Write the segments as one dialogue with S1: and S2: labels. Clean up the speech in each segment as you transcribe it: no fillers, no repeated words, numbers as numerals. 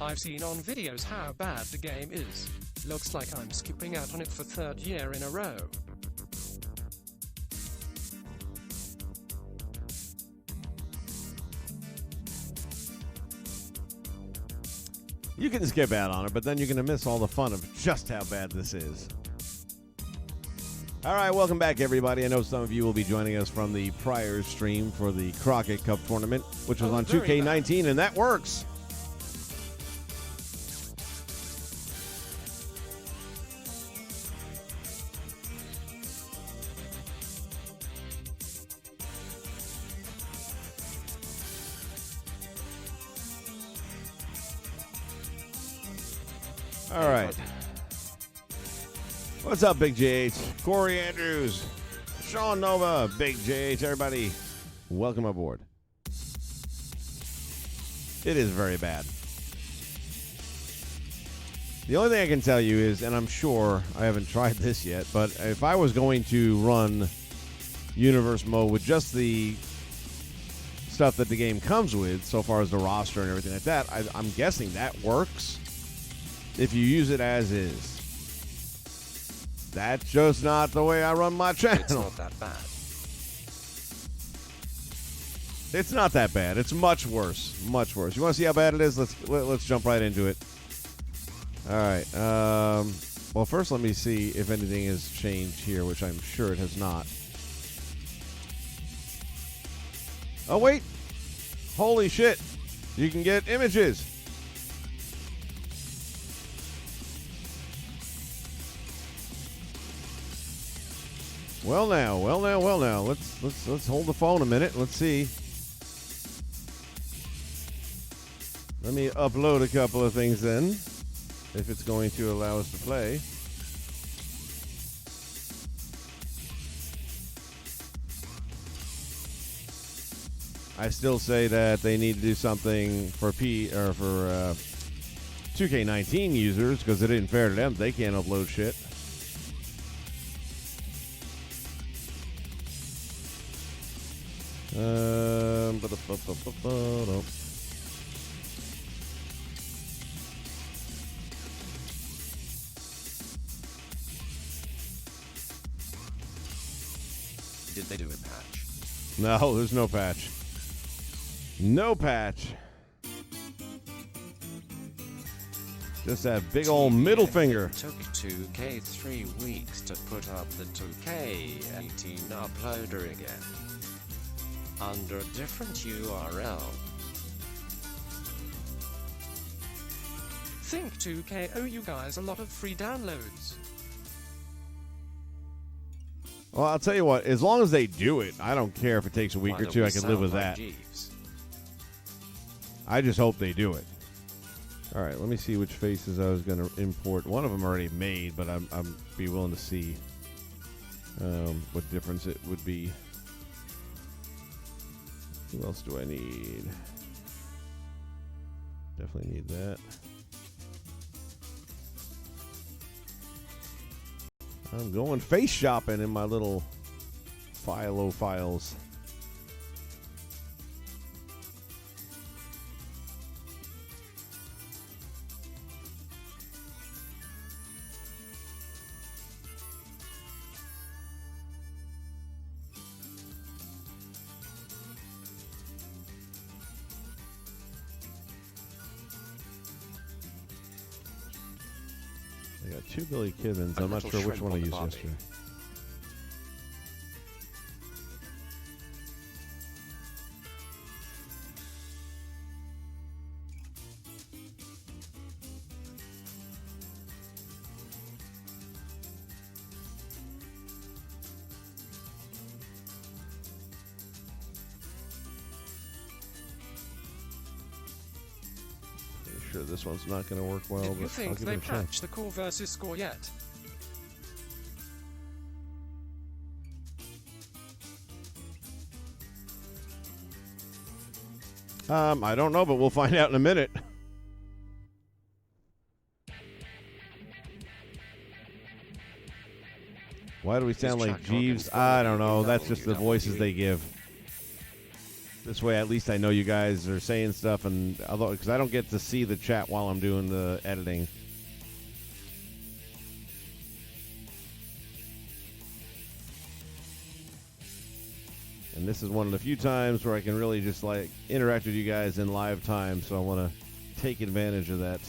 S1: I've seen on videos how bad the game is. Looks like I'm skipping out on it for third year in a row.
S2: You can skip out on it, but then you're going to miss all the fun of just how bad this is. All right, welcome back, everybody. I know some of you will be joining us from the prior stream for the Crockett Cup tournament, which was on 2K19, and that works. All right. What's up, Big JH? Corey Andrews, Sean Nova, Big JH, everybody. Welcome aboard. It is very bad. The only thing I can tell you is, and I'm sure I haven't tried this yet, but if I was going to run Universe mode with just the stuff that the game comes with, so far as the roster and everything like that, I'm guessing that works. If you use it as is. That's just not the way I run my channel.
S1: It's not that bad.
S2: It's not that bad. It's much worse. Much worse. You want to see how bad it is? Let's jump right into it. All right. Well, first let me see if anything has changed here, which I'm sure it has not. Oh, wait. Holy shit. You can get images. Well now. Let's hold the phone a minute. Let's see. Let me upload a couple of things then, if it's going to allow us to play. I still say that they need to do something for 2K19 users, because it isn't fair to them. They can't upload shit.
S1: Did they do a patch?
S2: No, there's no patch. No patch. Just that big old middle finger.
S1: It took 2K 3 weeks to put up the 2K18 uploader again. Under a different URL. Think 2K owe you guys a lot of free downloads.
S2: Well, I'll tell you what, as long as they do it, I don't care if it takes a week or two, I can live with that.
S1: Jeeves?
S2: I just hope they do it. All right, let me see which faces I was going to import. One of them already made, but I'm be willing to see what difference it would be. Who else do I need? Definitely need that. I'm going face shopping in my little Philo files. I got 2 Billy Kivens.
S1: A
S2: I'm not
S1: little
S2: sure which
S1: shrimp
S2: one I
S1: on the
S2: used
S1: barbie.
S2: yesterday. Pretty sure this one's not going to work well,
S1: Did you
S2: but I'll
S1: think
S2: give
S1: they
S2: it a chance.
S1: patched the core versus score yet?
S2: I don't know, but we'll find out in a minute. Why do we sound like
S1: Chuck
S2: Jeeves?
S1: Hogan's
S2: I don't
S1: body
S2: know.
S1: in
S2: That's just the voices
S1: WWE.
S2: they give. This way, at least I know you guys are saying stuff, and although because I don't get to see the chat while I'm doing the editing. And this is one of the few times where I can really just like interact with you guys in live time, so I want to take advantage of that.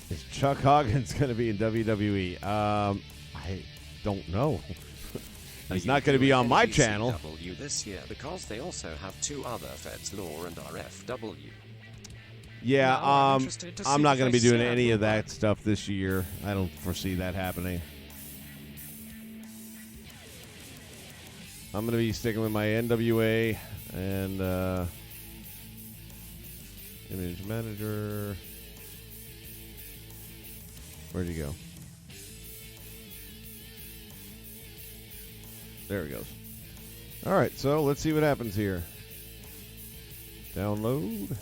S2: Is Chuck Hoggins going to be in WWE? I don't know. He's not going to be on my channel.
S1: WCW this year because they also have 2 other Feds Law and RFW.
S2: Yeah,
S1: Now I'm interested to
S2: I'm
S1: see
S2: not
S1: if
S2: going to
S1: they
S2: be doing
S1: stand
S2: any of
S1: or
S2: that
S1: not.
S2: stuff this year. I don't foresee that happening. I'm going to be sticking with my NWA and image manager. Where'd he go? There he goes. All right, so let's see what happens here. Download.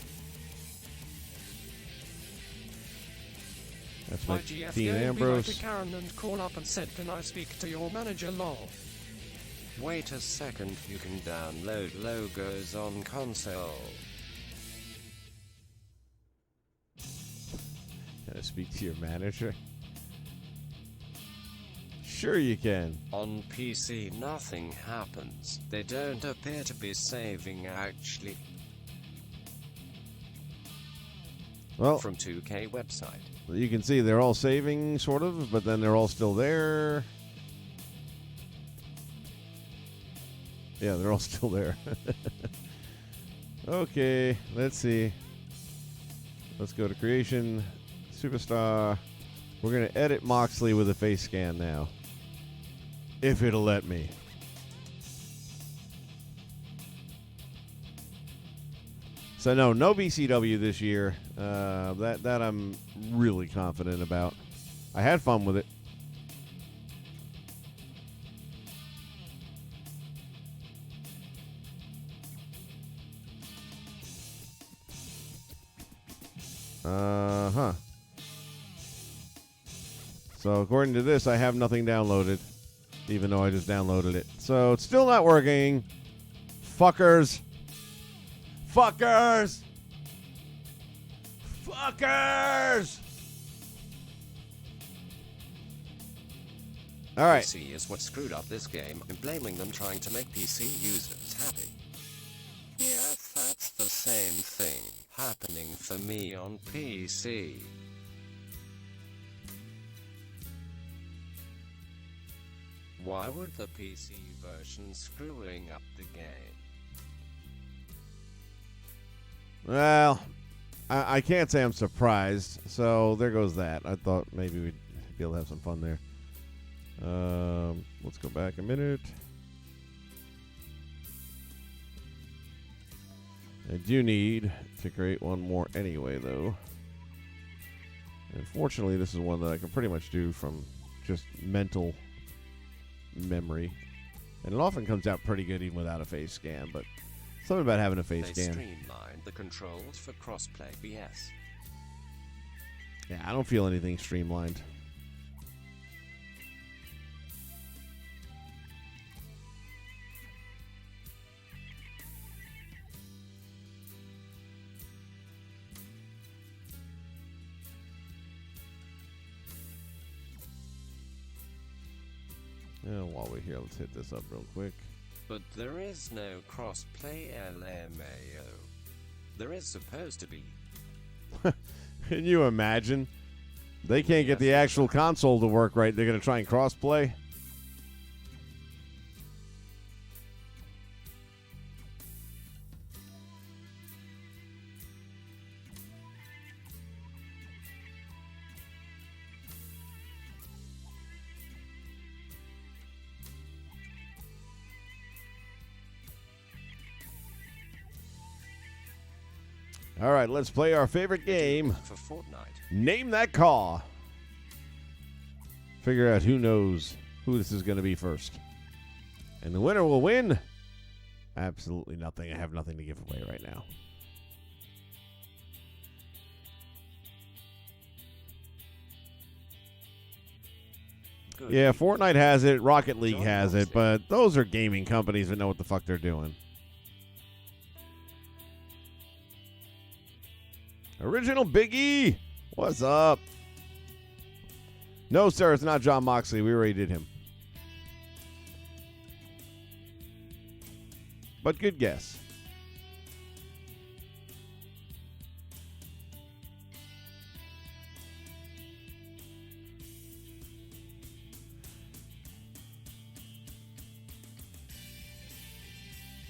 S2: That's my
S1: IGF
S2: Dean
S1: gave me
S2: Ambrose.
S1: like a Karen and call up and said, "Can I speak to your manager, lol?" Wait a second, you can download logos on console.
S2: Can I speak to your manager? Sure you can.
S1: On PC nothing happens. They don't appear to be saving actually.
S2: Well,
S1: From 2K website.
S2: you can see they're all saving, sort of, but then they're all still there. Yeah, they're all still there. Okay, let's see. Let's go to creation, superstar. We're going to edit Moxley with a face scan now. If it'll let me. So no BCW this year. That I'm really confident about. I had fun with it. Uh-huh. So according to this, I have nothing downloaded, even though I just downloaded it. So it's still not working. Fuckers. Fuckers. Fuckers. All right.
S1: PC is what screwed up this game. I'm blaming them trying to make PC users happy. Yeah, that's the same thing happening for me on PC. Why would the PC version screwing up the game?
S2: Well, I can't say I'm surprised. So there goes that. I thought maybe we'd be able to have some fun there. Let's go back a minute. I do need to create one more anyway, though. Unfortunately, this is one that I can pretty much do from just mental memory. And it often comes out pretty good even without a face scan, but Something about having a face
S1: They
S2: scan.
S1: streamlined the controls for crossplay BS.
S2: Yeah, I don't feel anything streamlined. While we're here, let's hit this up real quick.
S1: But there is no crossplay LMAO. There is supposed to be.
S2: Can you imagine? They can't get the actual console to work right. They're going to try and cross-play. All right, let's play our favorite game.
S1: For Fortnite.
S2: Name that car. Figure out who knows who this is going to be first. And the winner will win. Absolutely nothing. I have nothing to give away right now.
S1: Good.
S2: Yeah, Fortnite has it. Rocket League has it. But those are gaming companies that know what the fuck they're doing. Original Big E. What's up? No, sir, it's not John Moxley. We already did him. But good guess.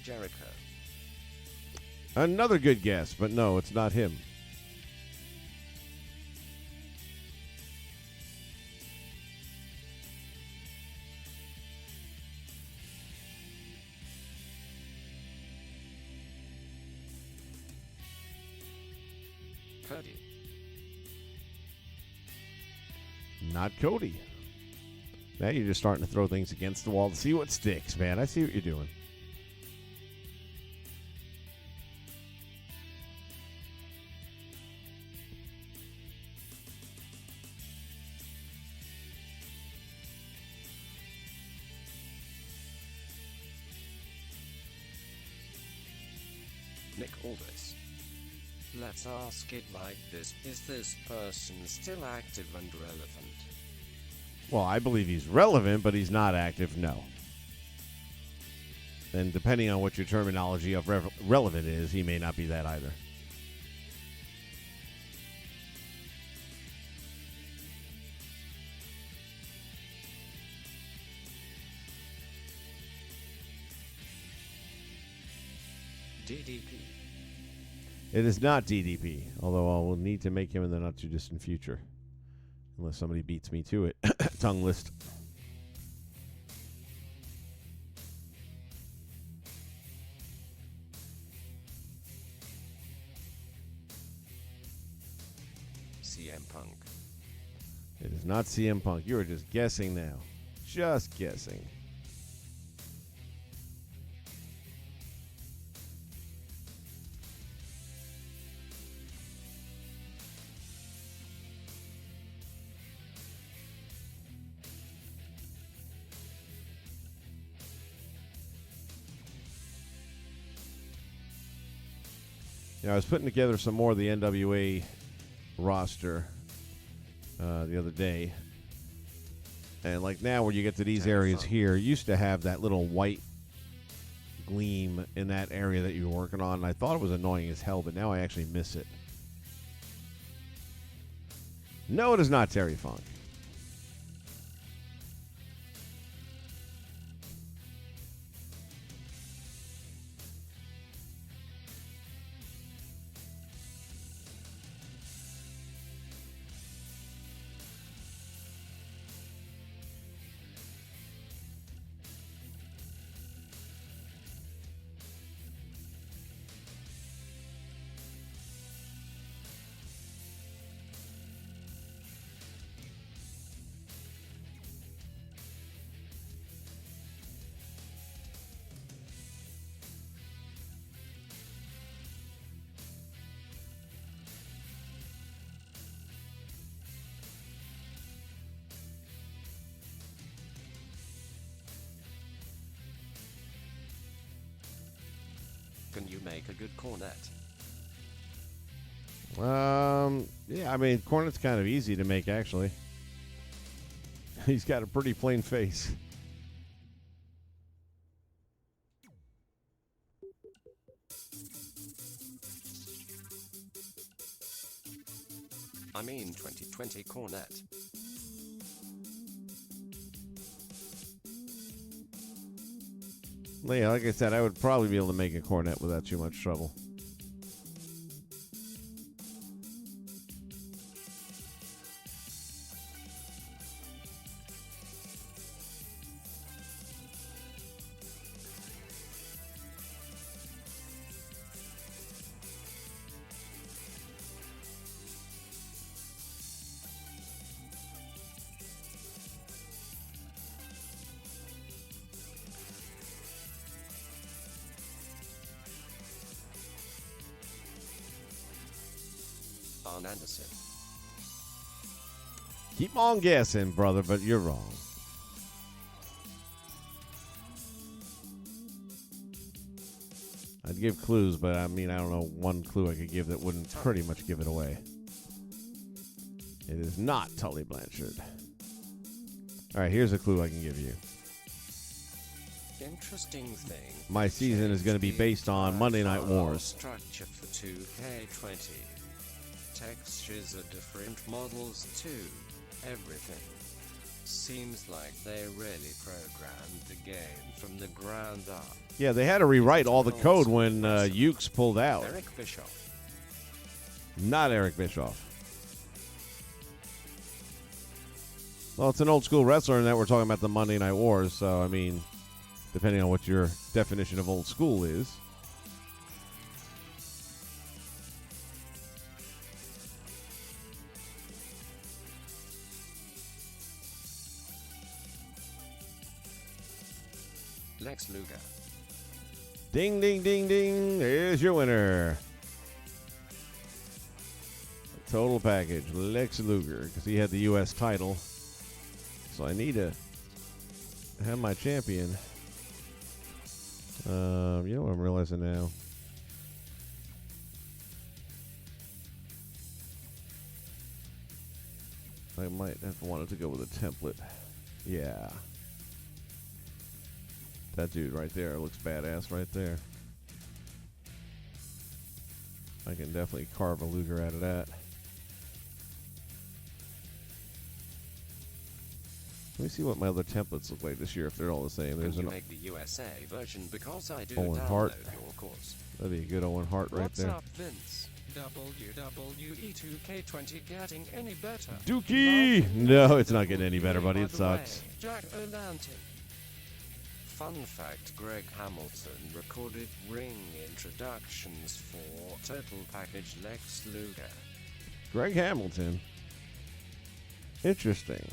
S1: Jericho.
S2: Another good guess, but no, it's not him.
S1: Cody.
S2: Not Cody. Now you're just starting to throw things against the wall to see what sticks, man. I see what you're doing.
S1: Nick Aldis. Let's ask it like this. Is this person still active and relevant?
S2: Well, I believe he's relevant, but he's not active, no. And depending on what your terminology of relevant is, he may not be that either.
S1: DDP.
S2: It is not DDP, although I will need to make him in the not-too-distant future. Unless somebody beats me to it. Tongue list.
S1: CM Punk.
S2: It is not CM Punk. You are just guessing now. Just guessing. Yeah, I was putting together some more of the NWA roster the other day. And like now where you get to these areas here, you used to have that little white gleam in that area that you were working on. And I thought it was annoying as hell, but now I actually miss it. No, it is not Terry Funk.
S1: Can you make a good cornet?
S2: Yeah, I mean, cornet's kind of easy to make, actually. He's got a pretty plain face.
S1: I mean 2020 cornet.
S2: Yeah, like I said, I would probably be able to make a cornet without too much trouble.
S1: Arn Anderson.
S2: Keep on guessing, brother, but you're wrong. I'd give clues, but I mean, I don't know one clue I could give that wouldn't pretty much give it away. It is not Tully Blanchard. All right, here's a clue I can give you.
S1: Interesting thing.
S2: My season is going to be based on Monday Night Wars.
S1: Structure for 2K20. Textures are different models too. Everything. Seems like they really programmed the game from the ground up.
S2: Yeah, they had to rewrite all the code when Ukes pulled out.
S1: Eric Bischoff.
S2: Not Eric Bischoff. Well, it's an old school wrestler, and that we're talking about the Monday Night Wars, so, I mean, depending on what your definition of old school is.
S1: Lex Luger.
S2: Ding, ding, ding, ding. There's your winner. Total package, Lex Luger, because he had the U.S. title. So I need to have my champion. You know what I'm realizing now? I might have wanted to go with a template. Yeah. That dude right there looks badass right there. I can definitely carve a Luger out of that. Let me see what my other templates look like this year, if they're all the same. There's
S1: Can
S2: an
S1: you make the USA version because I do
S2: Owen
S1: download
S2: Hart.
S1: your course.
S2: That'd be a good Owen Hart right
S1: What's
S2: there.
S1: up, Vince? WWE2K20 getting any better?
S2: Dookie! No, it's not getting any better, buddy.
S1: By
S2: It
S1: the
S2: sucks.
S1: way, Jack O'Lantern. Fun fact, Greg Hamilton recorded ring introductions for Total Package Lex Luger.
S2: Greg Hamilton. Interesting.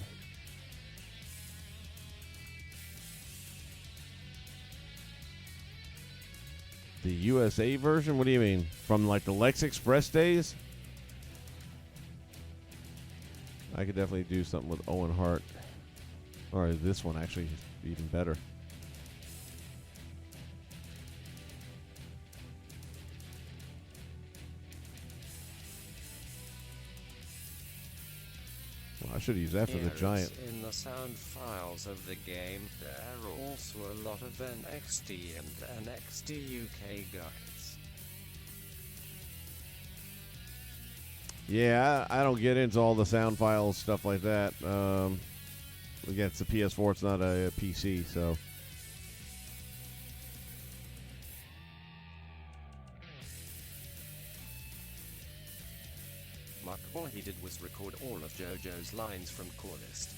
S2: The USA version? What do you mean? From like the Lex Express days? I could definitely do something with Owen Hart. Or this one actually is even better. Well, I should have used that for the Giant.
S1: In the sound files of the game, there are also a lot of NXT and NXT UK guides.
S2: Yeah, I don't get into all the sound files, stuff like that. Again, it's a PS4, it's not a PC, so.
S1: Mark, all he did was record all of JoJo's lines from Core List.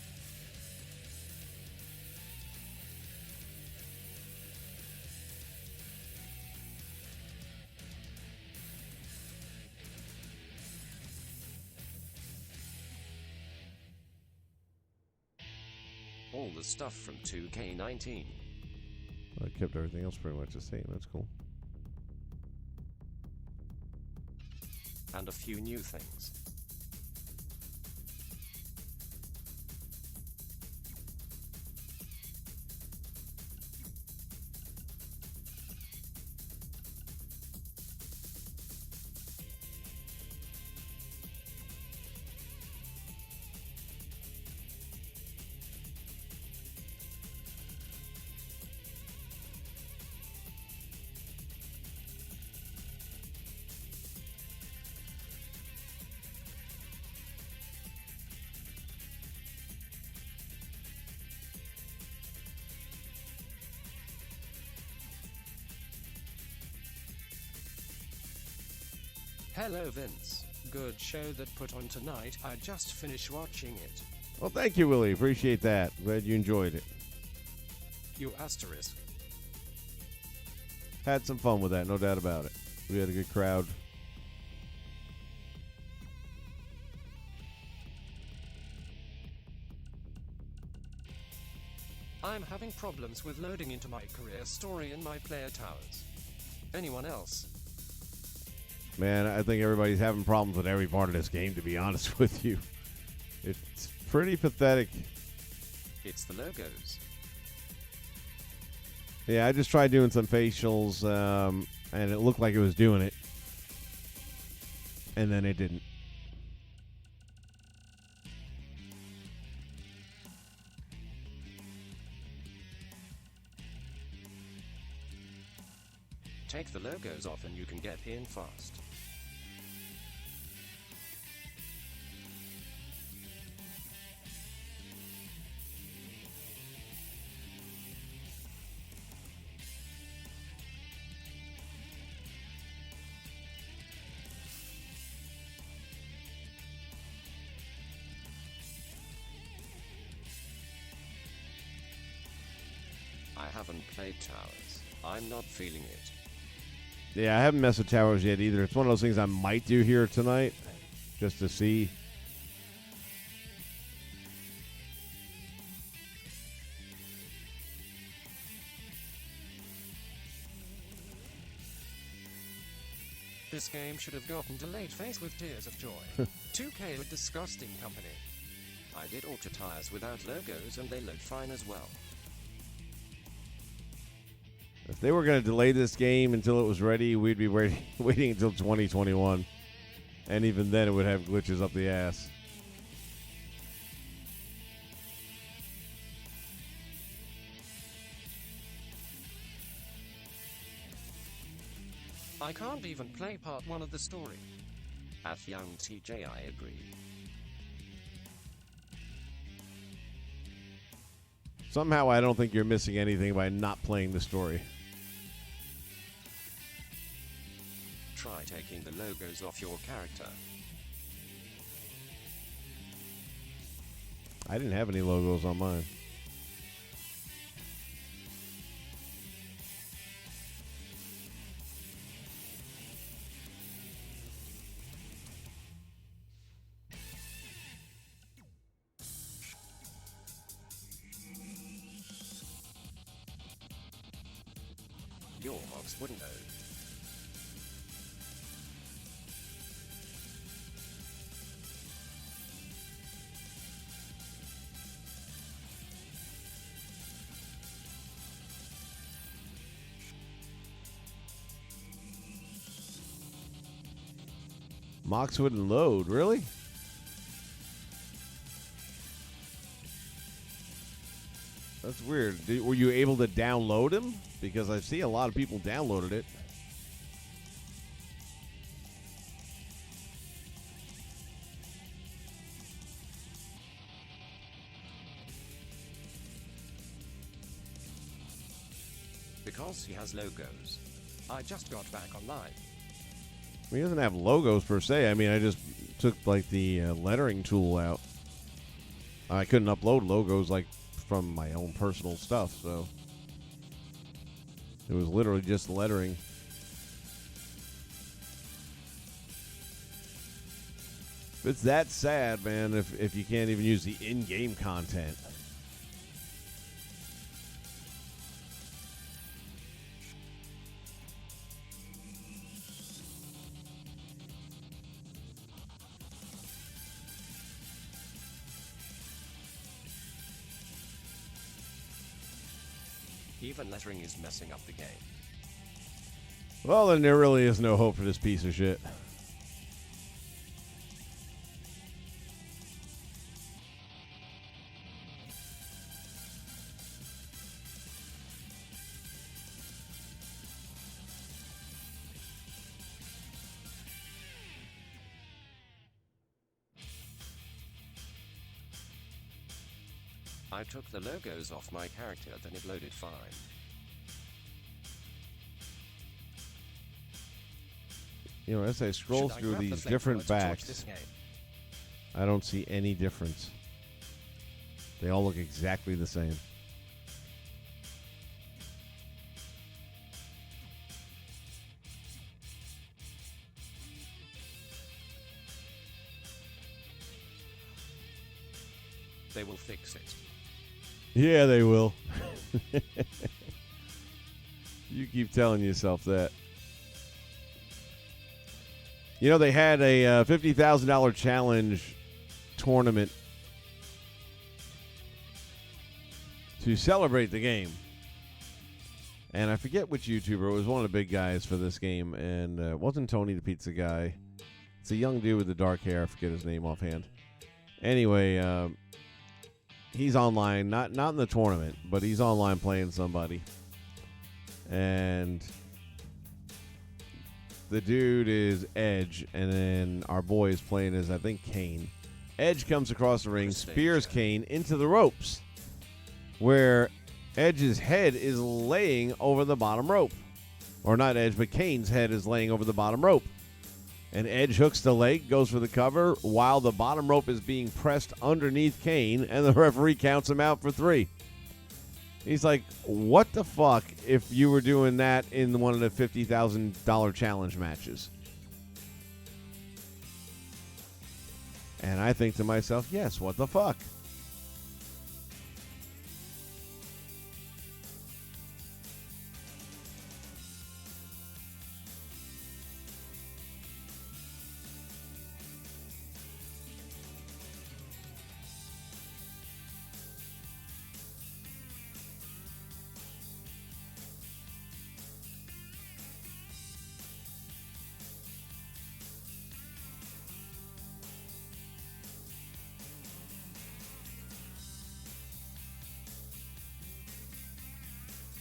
S1: All the stuff from 2K19.
S2: I kept everything else pretty much the same. That's cool.
S1: And a few new things. Hello Vince. Good show that put on tonight. I just finished watching it.
S2: Well, thank you, Willie. Appreciate that. Glad you enjoyed it.
S1: You asterisk.
S2: Had some fun with that, no doubt about it. We had a good crowd.
S1: I'm having problems with loading into my career story in my player towers. Anyone else?
S2: Man, I think everybody's having problems with every part of this game, to be honest with you. It's pretty pathetic.
S1: It's the logos.
S2: Yeah, I just tried doing some facials, and it looked like it was doing it. And then it didn't.
S1: Take the logos off and you can get in fast. I haven't played towers. I'm not feeling it.
S2: Yeah, I haven't messed with towers yet either. It's one of those things I might do here tonight, just to see.
S1: This game should have gotten delayed face with tears of joy. 2K, a disgusting company. I did auto tires without logos and they load fine as well.
S2: If they were going to delay this game until it was ready, we'd be waiting until 2021. And even then, it would have glitches up the ass.
S1: I can't even play part 1 of the story. At young TJ, I agree.
S2: Somehow, I don't think you're missing anything by not playing the story.
S1: Try taking the logos off your character.
S2: I didn't have any logos on mine.
S1: Your mods wouldn't know.
S2: Mox wouldn't load, really? That's weird. Were you able to download him? Because I see a lot of people downloaded it.
S1: Because he has logos. I just got back online.
S2: I mean, he doesn't have logos per se. I mean, I just took like the lettering tool out. I couldn't upload logos like from my own personal stuff, so it was literally just lettering. It's that sad, man, if you can't even use the in-game content.
S1: Even lettering is messing up the game.
S2: Well, then there really is no hope for this piece of shit.
S1: I took the logos off my character, then it loaded fine.
S2: You know, as I scroll
S1: Should I
S2: through
S1: grab the
S2: these
S1: flamethrower
S2: different
S1: to torch
S2: backs,
S1: this game?
S2: I don't see any difference. They all look exactly the same.
S1: They will fix it.
S2: Yeah, they will. You keep telling yourself that. You know, they had a $50,000 challenge tournament to celebrate the game. And I forget which YouTuber. It was one of the big guys for this game. And it wasn't Tony the Pizza Guy. It's a young dude with the dark hair. I forget his name offhand. Anyway, he's online. Not in the tournament, but he's online playing somebody. And the dude is Edge, and then our boy is playing as, I think, Kane. Edge comes across the ring, spears Kane into the ropes, where Edge's head is laying over the bottom rope. Or not Edge, but Kane's head is laying over the bottom rope. And Edge hooks the leg, goes for the cover, while the bottom rope is being pressed underneath Kane, and the referee counts him out for 3. He's like, what the fuck if you were doing that in one of the $50,000 challenge matches? And I think to myself, yes, what the fuck?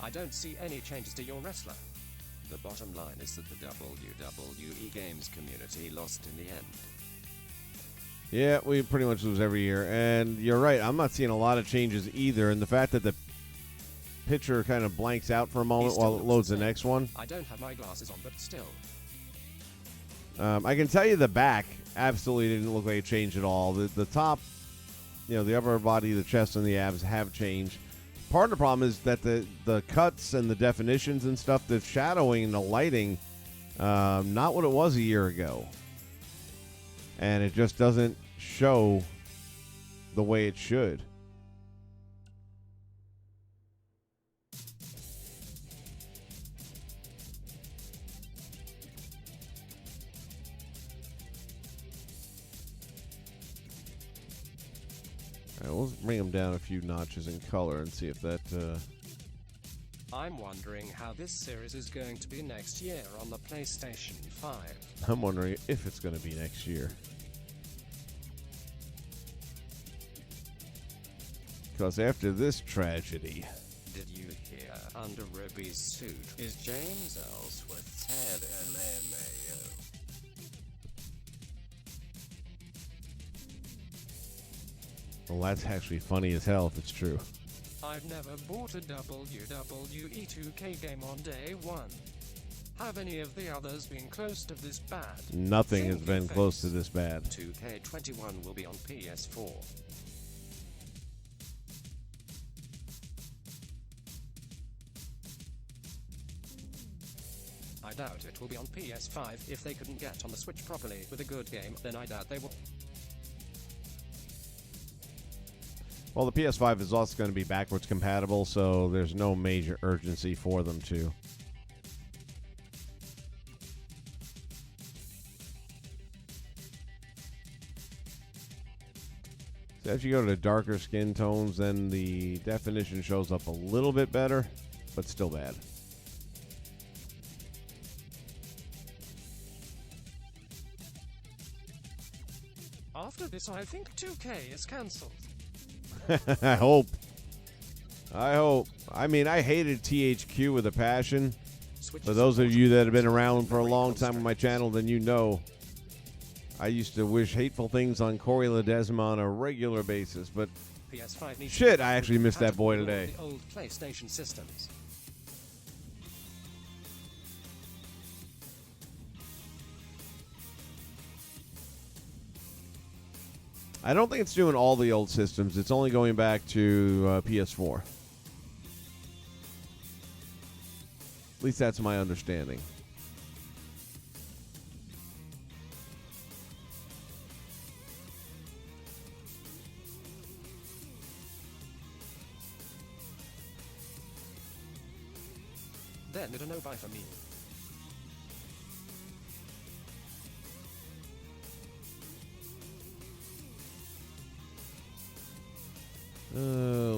S1: I don't see any changes to your wrestler. The bottom line is that the WWE Games community lost in the end.
S2: Yeah, we pretty much lose every year. And you're right, I'm not seeing a lot of changes either. And the fact that the picture kind of blanks out for a moment while it loads the next one.
S1: I don't have my glasses on, but still.
S2: I can tell you the back absolutely didn't look like it changed at all. The top, you know, the upper body, the chest, and the abs have changed. Part of the problem is that the cuts and the definitions and stuff, the shadowing and the lighting, not what it was a year ago. And it just doesn't show the way it should. All right, we'll bring them down a few notches in color and see if that...
S1: I'm wondering how this series is going to be next year on the PlayStation 5.
S2: I'm wondering if it's going to be next year. Because after this tragedy...
S1: Did you hear under Ruby's suit is James Ellsworth's head LMAO?
S2: Well, that's actually funny as hell if it's true.
S1: I've never bought a WWE2K game on day one. Have any of the others been close to this bad?
S2: Nothing has been close to this bad.
S1: 2K21 will be on PS4. I doubt it will be on PS5. If they couldn't get on the Switch properly with a good game, then I doubt they will.
S2: Well, the PS5 is also going to be backwards compatible, so there's no major urgency for them to. So as you go to the darker skin tones, then the definition shows up a little bit better, but still bad.
S1: After this, I think 2K is cancelled.
S2: I hope. I mean, I hated THQ with a passion. For those of you that have been around for a long time on my channel, then you know I used to wish hateful things on Corey Ledesma on a regular basis. But shit, I actually missed that boy today.
S1: The old PlayStation systems.
S2: I don't think it's doing all the old systems. It's only going back to PS4. At least that's my understanding.
S1: Then it a no-buy for me.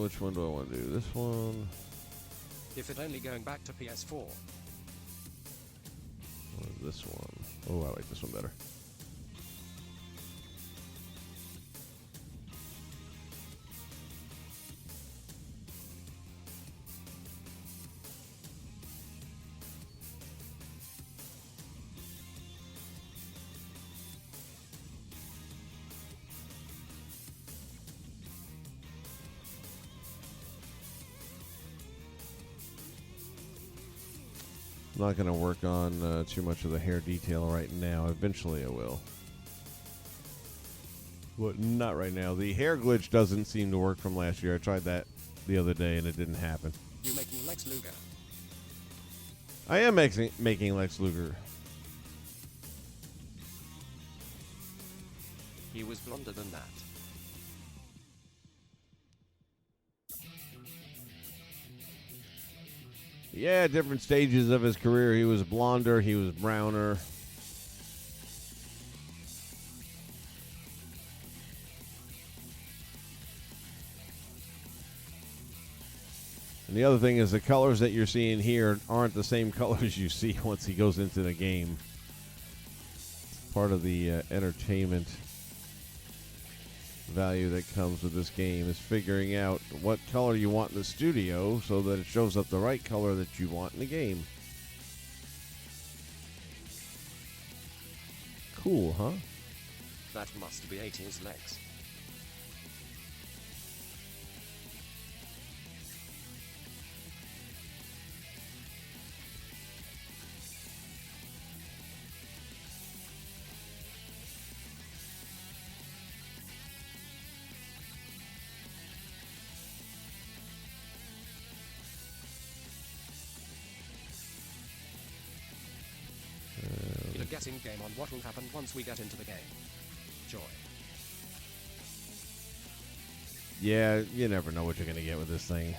S2: Which one do I want to do? This one?
S1: If it only going back to PS4.
S2: Or this one? Oh, I like this one better. I'm not going to work on too much of the hair detail right now. Eventually I will. But not right now. The hair glitch doesn't seem to work from last year. I tried that the other day and it didn't happen.
S1: You making Lex Luger?
S2: I am making Lex Luger.
S1: He was blonder than that.
S2: Yeah, different stages of his career. He was blonder, he was browner. And the other thing is the colors that you're seeing here aren't the same colors you see once he goes into the game. It's part of the entertainment value that comes with this game is figuring out what color you want in the studio so that it shows up the right color that you want in the game. Cool, huh?
S1: That must be 80s Lex. A guessing game on what will happen once we get into the game. Joy.
S2: Yeah, you never know what you're going to get with this thing.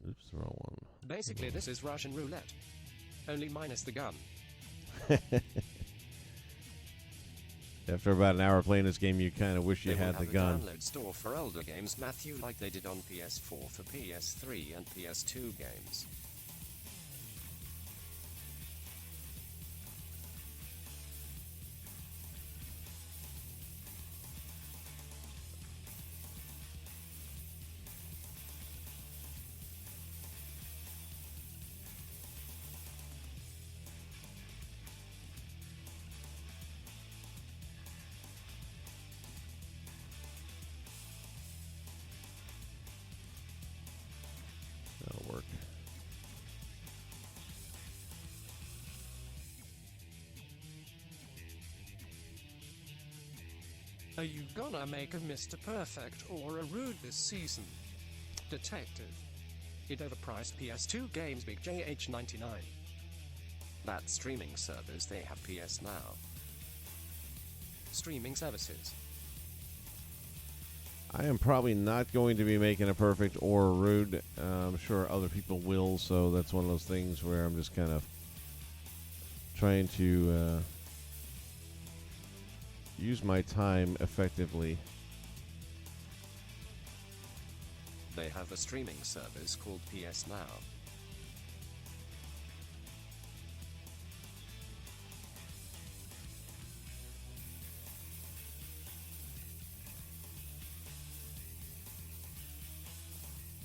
S2: Oops, wrong one.
S1: Basically, this is Russian roulette. Only minus the gun.
S2: After about an hour playing this game, you kind of wish you
S1: They will
S2: had
S1: have
S2: the
S1: a
S2: gun.
S1: download store for older games, Matthew, like they did on PS4 for PS3 and PS2 games.
S2: That'll work.
S1: Are you gonna make a Mr. Perfect or a Rude this season? Detective. It overpriced PS2 games Big JH99. That streaming service they have PS Now. Streaming services.
S2: I am probably not going to be making a perfect or a rude. I'm sure other people will, so that's one of those things where I'm just kind of trying to use my time effectively.
S1: They have a streaming service called PS Now.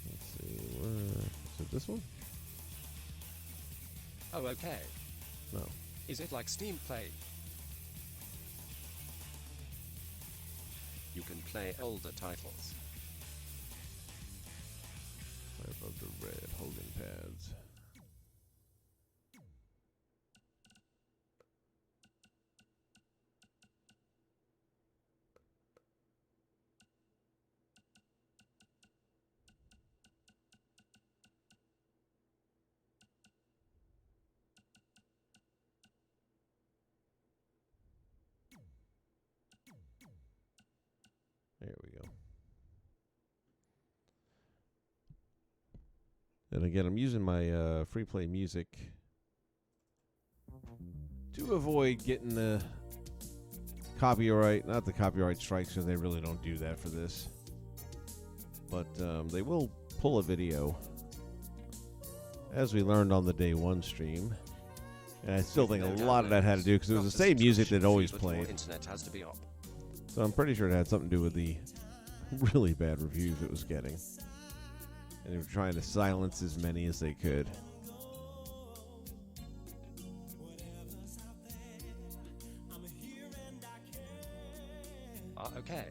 S2: Let's see, where is it? This one?
S1: Oh, okay.
S2: No.
S1: Is it like Steam Play? You can play older titles.
S2: Right above the red Hogan pads. There we go. And again, I'm using my free play music to avoid getting the copyright, not the copyright strikes, because they really don't do that for this. But they will pull a video, as we learned on the day one stream. And I still think a lot of that had to do because it was the same music that always played.
S1: Internet has to be up.
S2: So I'm pretty sure it had something to do with the really bad reviews it was getting. And they were trying to silence as many as they could.
S1: Okay.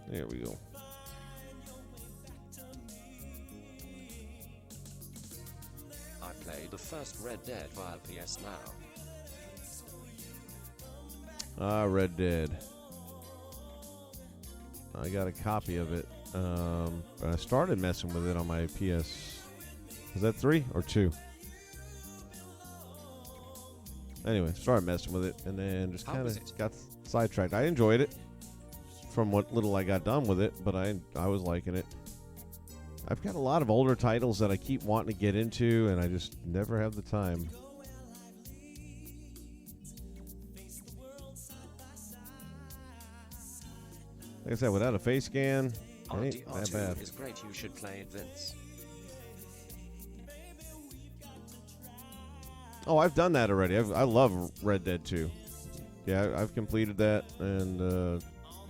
S2: There we go.
S1: I played the first Red Dead via PS Now.
S2: Red Dead. I got a copy of it. But I started messing with it on my PS. Was that 3 or 2? Anyway, started messing with it and then just kind of got sidetracked. I enjoyed it from what little I got done with it, but I was liking it. I've got a lot of older titles that I keep wanting to get into, and I just never have the time. Like I said, without a face scan, it ain't that bad.
S1: is great. You should play it, Vince.
S2: Oh, I've done that already. I love Red Dead 2. Yeah, I've completed that and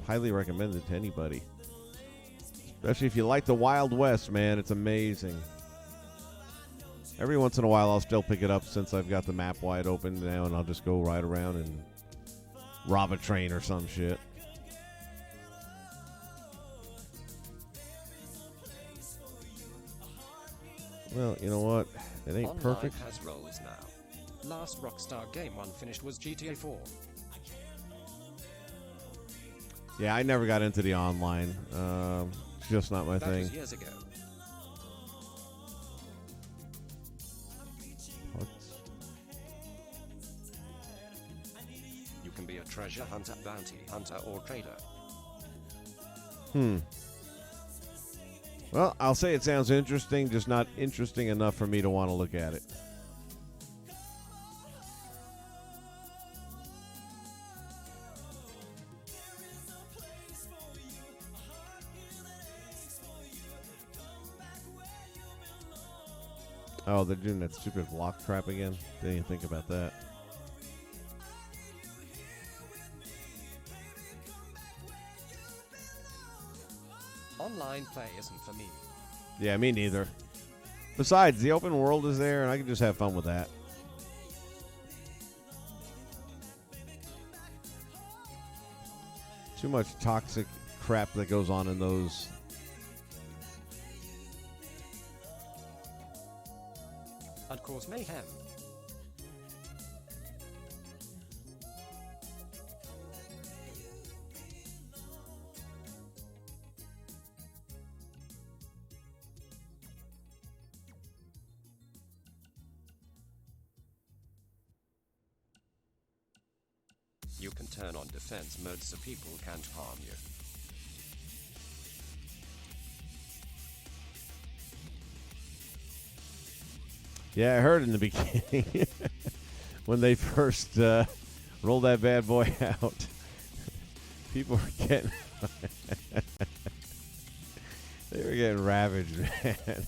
S2: highly recommend it to anybody. Especially if you like the Wild West, man. It's amazing. Every once in a while, I'll still pick it up since I've got the map wide open now, and I'll just go ride around and rob a train or some shit. Well, you know what? It ain't
S1: Online
S2: perfect.
S1: has roles now. Last Rockstar game finished was GTA 4.
S2: Yeah, I never got into the online. It's just not my
S1: That
S2: thing.
S1: was years ago. You can be a treasure hunter, bounty hunter, or trader.
S2: Well, I'll say it sounds interesting, just not interesting enough for me to want to look at it. Oh, they're doing that stupid block trap again? Didn't even think about that.
S1: Online play isn't for me.
S2: Yeah, me neither. Besides, the open world is there, and I can just have fun with that. Too much toxic crap that goes on in those.
S1: And cause mayhem. You can turn on defense mode so people can't harm you.
S2: Yeah, I heard in the beginning when they first rolled that bad boy out, people were getting they were getting ravaged, man.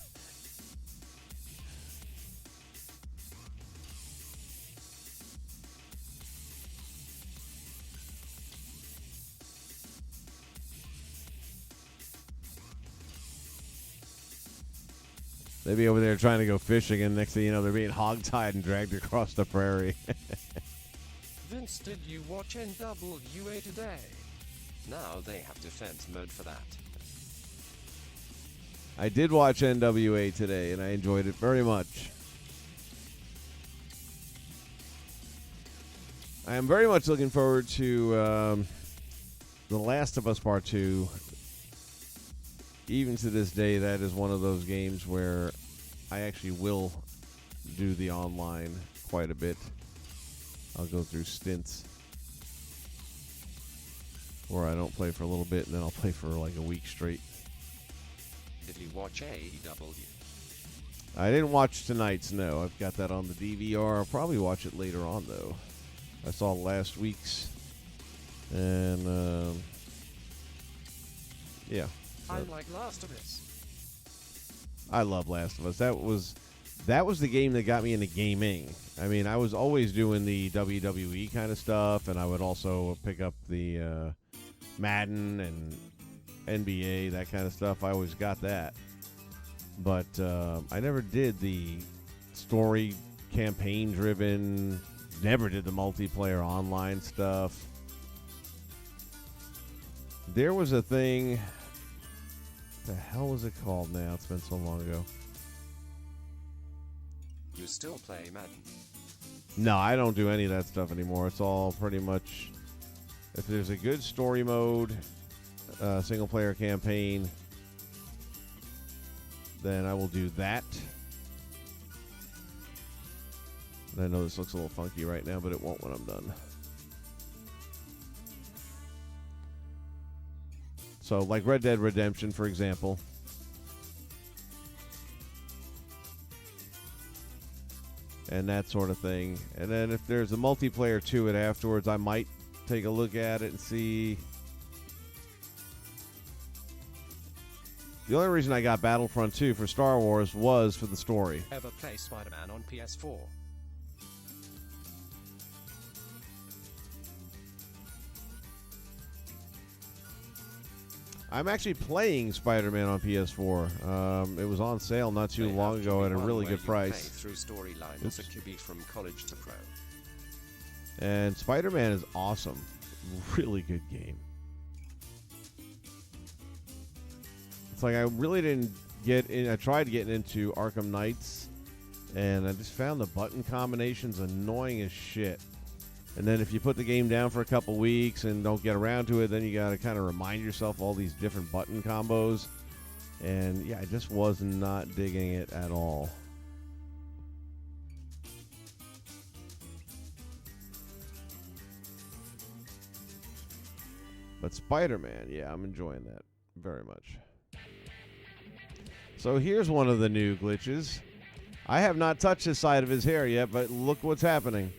S2: They'd be over there trying to go fishing, and next thing you know, they're being hogtied and dragged across the prairie.
S1: Vince, did you watch NWA today? Now they have defense mode for that.
S2: I did watch NWA today, and I enjoyed it very much. I am very much looking forward to The Last of Us Part 2. Even to this day, that is one of those games where I actually will do the online quite a bit. I'll go through stints where I don't play for a little bit, and then I'll play for like a week straight.
S1: Did you watch AEW?
S2: I didn't watch tonight's, no. I've got that on the DVR. I'll probably watch it later on, though. I saw last week's, and yeah.
S1: I like Last of Us.
S2: I love Last of Us. That was the game that got me into gaming. I mean, I was always doing the WWE kind of stuff, and I would also pick up the Madden and NBA, that kind of stuff. I always got that. But I never did the story campaign-driven, never did the multiplayer online stuff. There was a thing... What the hell was it called now? It's been so long ago.
S1: You still play Madden?
S2: No, I don't do any of that stuff anymore. It's all pretty much... If there's a good story mode, single-player campaign, then I will do that. And I know this looks a little funky right now, but it won't when I'm done. So, like Red Dead Redemption, for example. And that sort of thing. And then if there's a multiplayer to it afterwards, I might take a look at it and see. The only reason I got Battlefront 2 for Star Wars was for the story.
S1: Ever play Spider-Man on PS4?
S2: I'm actually playing Spider-Man on PS4. It was on sale not too long ago at a really good price.
S1: Through storylines that be from college to pro.
S2: And Spider-Man is awesome. Really good game. It's like I really didn't get in. I tried getting into Arkham Knights, and I just found the button combinations annoying as shit. And then if you put the game down for a couple weeks and don't get around to it, then you got to kind of remind yourself all these different button combos. And yeah, I just was not digging it at all. But Spider-Man, yeah, I'm enjoying that very much. So here's one of the new glitches. I have not touched this side of his hair yet, but look what's happening.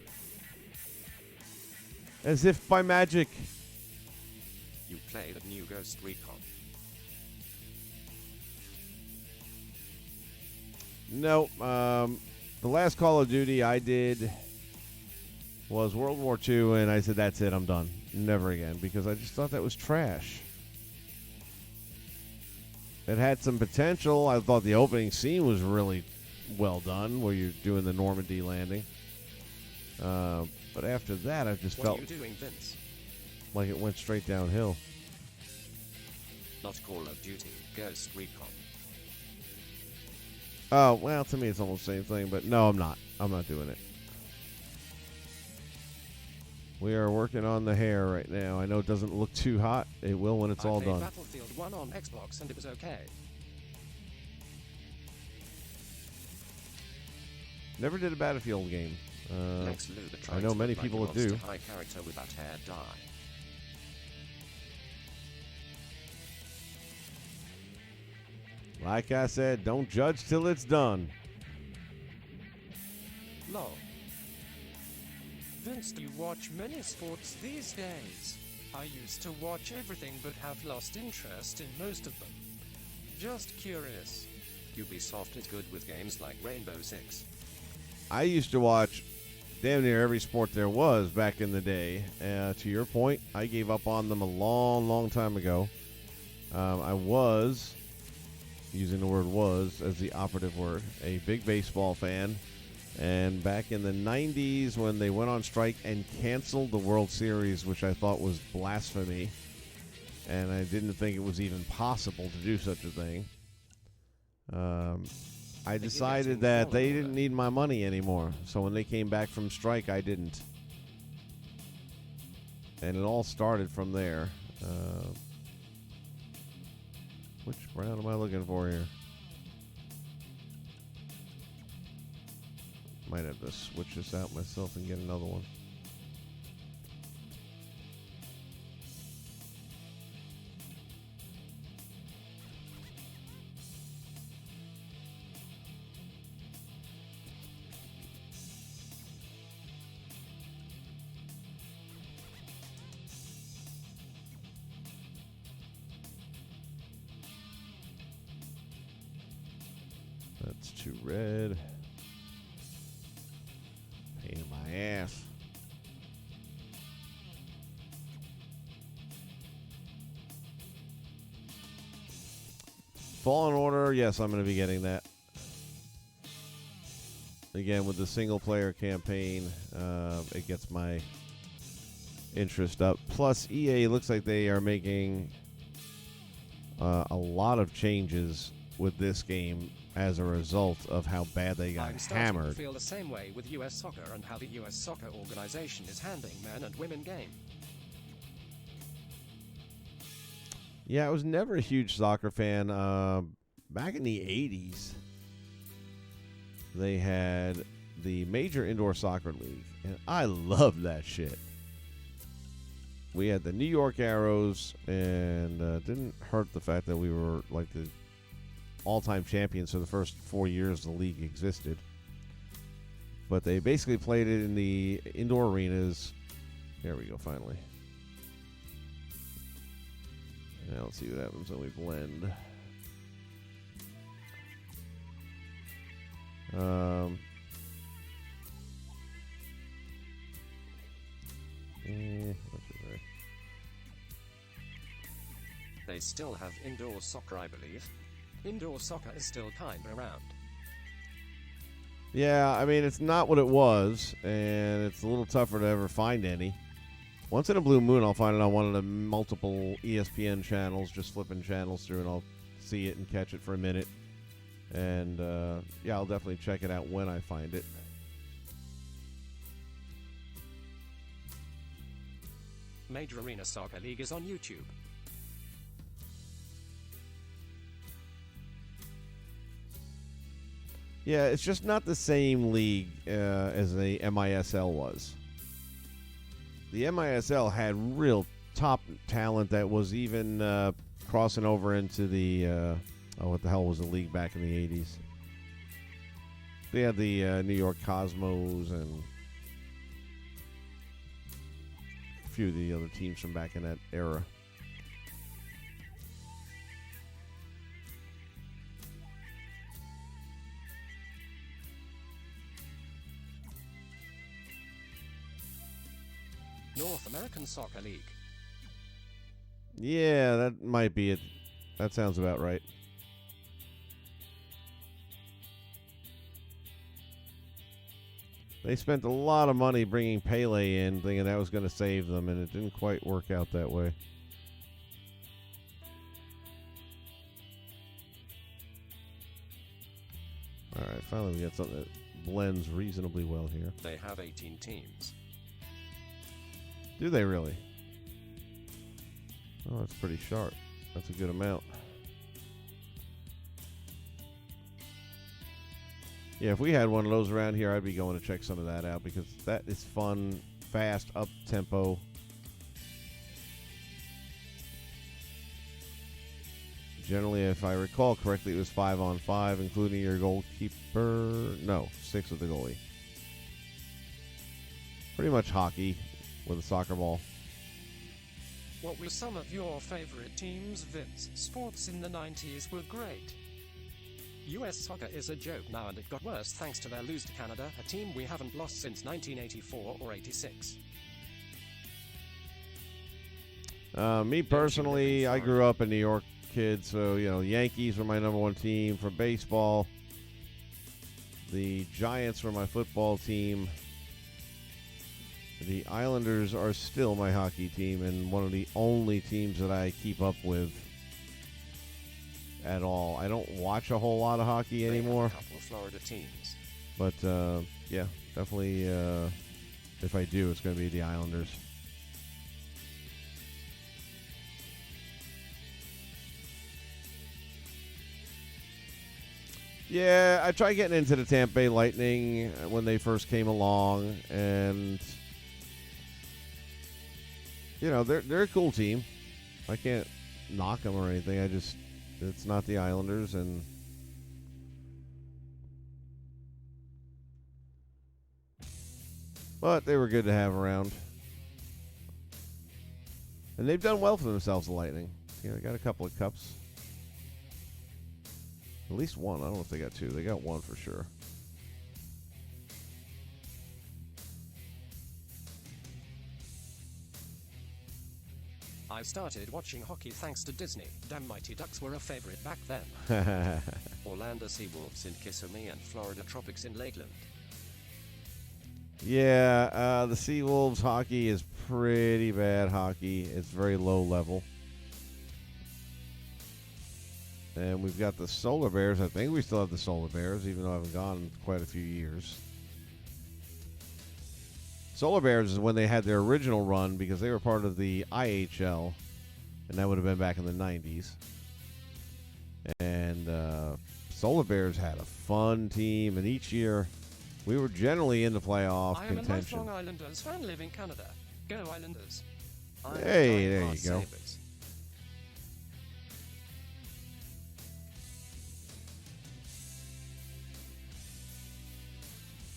S2: As if by magic.
S1: You play the new Ghost Recon.
S2: No, the last Call of Duty I did was World War II, and I said, that's it, I'm done. Never again, because I just thought that was trash. It had some potential. I thought the opening scene was really well done, where you're doing the Normandy landing. But after that, I just felt
S1: what are you doing, Vince?
S2: Like it went straight downhill.
S1: Not Call of Duty, Ghost Recon.
S2: Oh, well, to me it's almost the same thing, but no, I'm not. I'm not doing it. We are working on the hair right now. I know it doesn't look too hot. It will when it's all done.
S1: Battlefield 1 on Xbox and it was okay.
S2: Never did a Battlefield game.
S1: Lex Luthor
S2: I
S1: tried
S2: know
S1: to
S2: many
S1: look like
S2: people
S1: a
S2: that do.
S1: Monster High character with that hair dye.
S2: Like I said, don't judge till it's done.
S1: Lol. Vince, do you watch many sports these days? I used to watch everything but have lost interest in most of them. Just curious. Ubisoft is good with games like Rainbow Six.
S2: I used to watch damn near every sport there was back in the day. To your point, I gave up on them a long, long time ago. I was, using the word was as the operative word, a big baseball fan. And back in the 90s when they went on strike and canceled the World Series, which I thought was blasphemy, and I didn't think it was even possible to do such a thing, I decided that they didn't need my money anymore. So when they came back from strike, I didn't. And it all started from there. Which brand am I looking for here? Might have to switch this out myself and get another one. That's too red. Pain in my ass. Fallen Order, yes, I'm going to be getting that. Again, with the single-player campaign, it gets my interest up. Plus, EA looks like they are making a lot of changes with this game as a result of how bad they got
S1: I'm starting
S2: hammered.
S1: to feel the same way with US Soccer and how the US Soccer organization is handling men and women game.
S2: Yeah, I was never a huge soccer fan. Back in the 80s, they had the Major Indoor Soccer League, and I loved that shit. We had the New York Arrows, and didn't hurt the fact that we were like the all-time champions for the first 4 years the league existed. But they basically played it in the indoor arenas. There we go, finally. Now let's see what happens when we blend.
S1: They still have indoor soccer, I believe. Indoor soccer is still kinda around.
S2: Yeah, I mean, it's not what it was, and it's a little tougher to ever find any. Once in a blue moon, I'll find it on one of the multiple ESPN channels, just flipping channels through, and I'll see it and catch it for a minute. And, yeah, I'll definitely check it out when I find it.
S1: Major Arena Soccer League is on YouTube.
S2: Yeah, it's just not the same league as the MISL was. The MISL had real top talent that was even crossing over into the what the hell was the league back in the 80s? They had the New York Cosmos and a few of the other teams from back in that era.
S1: North American Soccer League.
S2: Yeah, that might be it. That sounds about right. They spent a lot of money bringing Pele in, thinking that was going to save them, and it didn't quite work out that way. All right, finally we got something that blends reasonably well here.
S1: They have 18 teams.
S2: Do they really? Oh, that's pretty sharp. That's a good amount. Yeah, if we had one of those around here, I'd be going to check some of that out because that is fun, fast, up tempo. Generally, if I recall correctly, it was 5-on-5, including your goalkeeper. No, 6 with the goalie. Pretty much hockey with a soccer ball.
S3: What were some of your favorite teams, Vince? Sports in the 90s were great. US soccer is a joke now, and it got worse thanks to their lose to Canada, a team we haven't lost since 1984 or 86.
S2: Me personally, I grew up a New York kid, so, Yankees were my number one team. For baseball, the Giants were my football team. The Islanders are still my hockey team and one of the only teams that I keep up with at all. I don't watch a whole lot of hockey anymore.
S3: A couple of Florida teams.
S2: But, yeah, definitely, if I do, it's going to be the Islanders. Yeah, I tried getting into the Tampa Bay Lightning when they first came along, and they're a cool team. I can't knock them or anything. It's not the Islanders, but they were good to have around, and they've done well for themselves. The Lightning, they got a couple of cups. At least one. I don't know if they got 2. They got 1 for sure.
S3: I started watching hockey thanks to Disney. Damn Mighty Ducks were a favorite back then. Orlando Seawolves in Kissimmee and Florida Tropics in Lakeland.
S2: Yeah, the Seawolves hockey is pretty bad hockey. It's very low level. And we've got the Solar Bears. I think we still have the Solar Bears, even though I haven't gone in quite a few years. Solar Bears is when they had their original run because they were part of the IHL, and that would have been back in the 90s. And Solar Bears had a fun team, and each year we were generally in the playoff contention.
S3: I am a lifelong Islanders fan, live in Canada. Go Islanders.
S2: Hey, there you go.
S3: Sabres.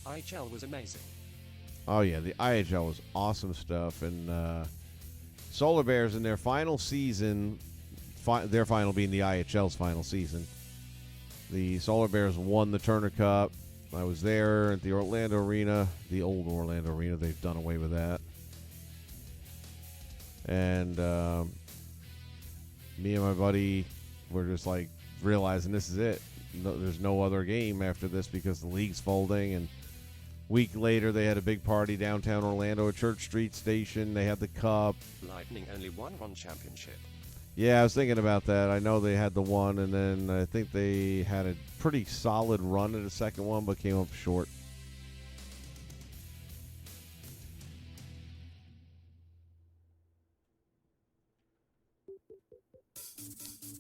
S3: IHL was amazing.
S2: Oh, yeah, the IHL was awesome stuff. And Solar Bears in their final season, their final being the IHL's final season, the Solar Bears won the Turner Cup. I was there at the Orlando Arena, the old Orlando Arena. They've done away with that. And me and my buddy were just like realizing this is it. No, there's no other game after this because the league's folding. And week later, they had a big party downtown Orlando at Church Street Station. They had the Cup.
S3: Lightning only won one championship.
S2: Yeah, I was thinking about that. I know they had the one, and then I think they had a pretty solid run at the second one, but came up short.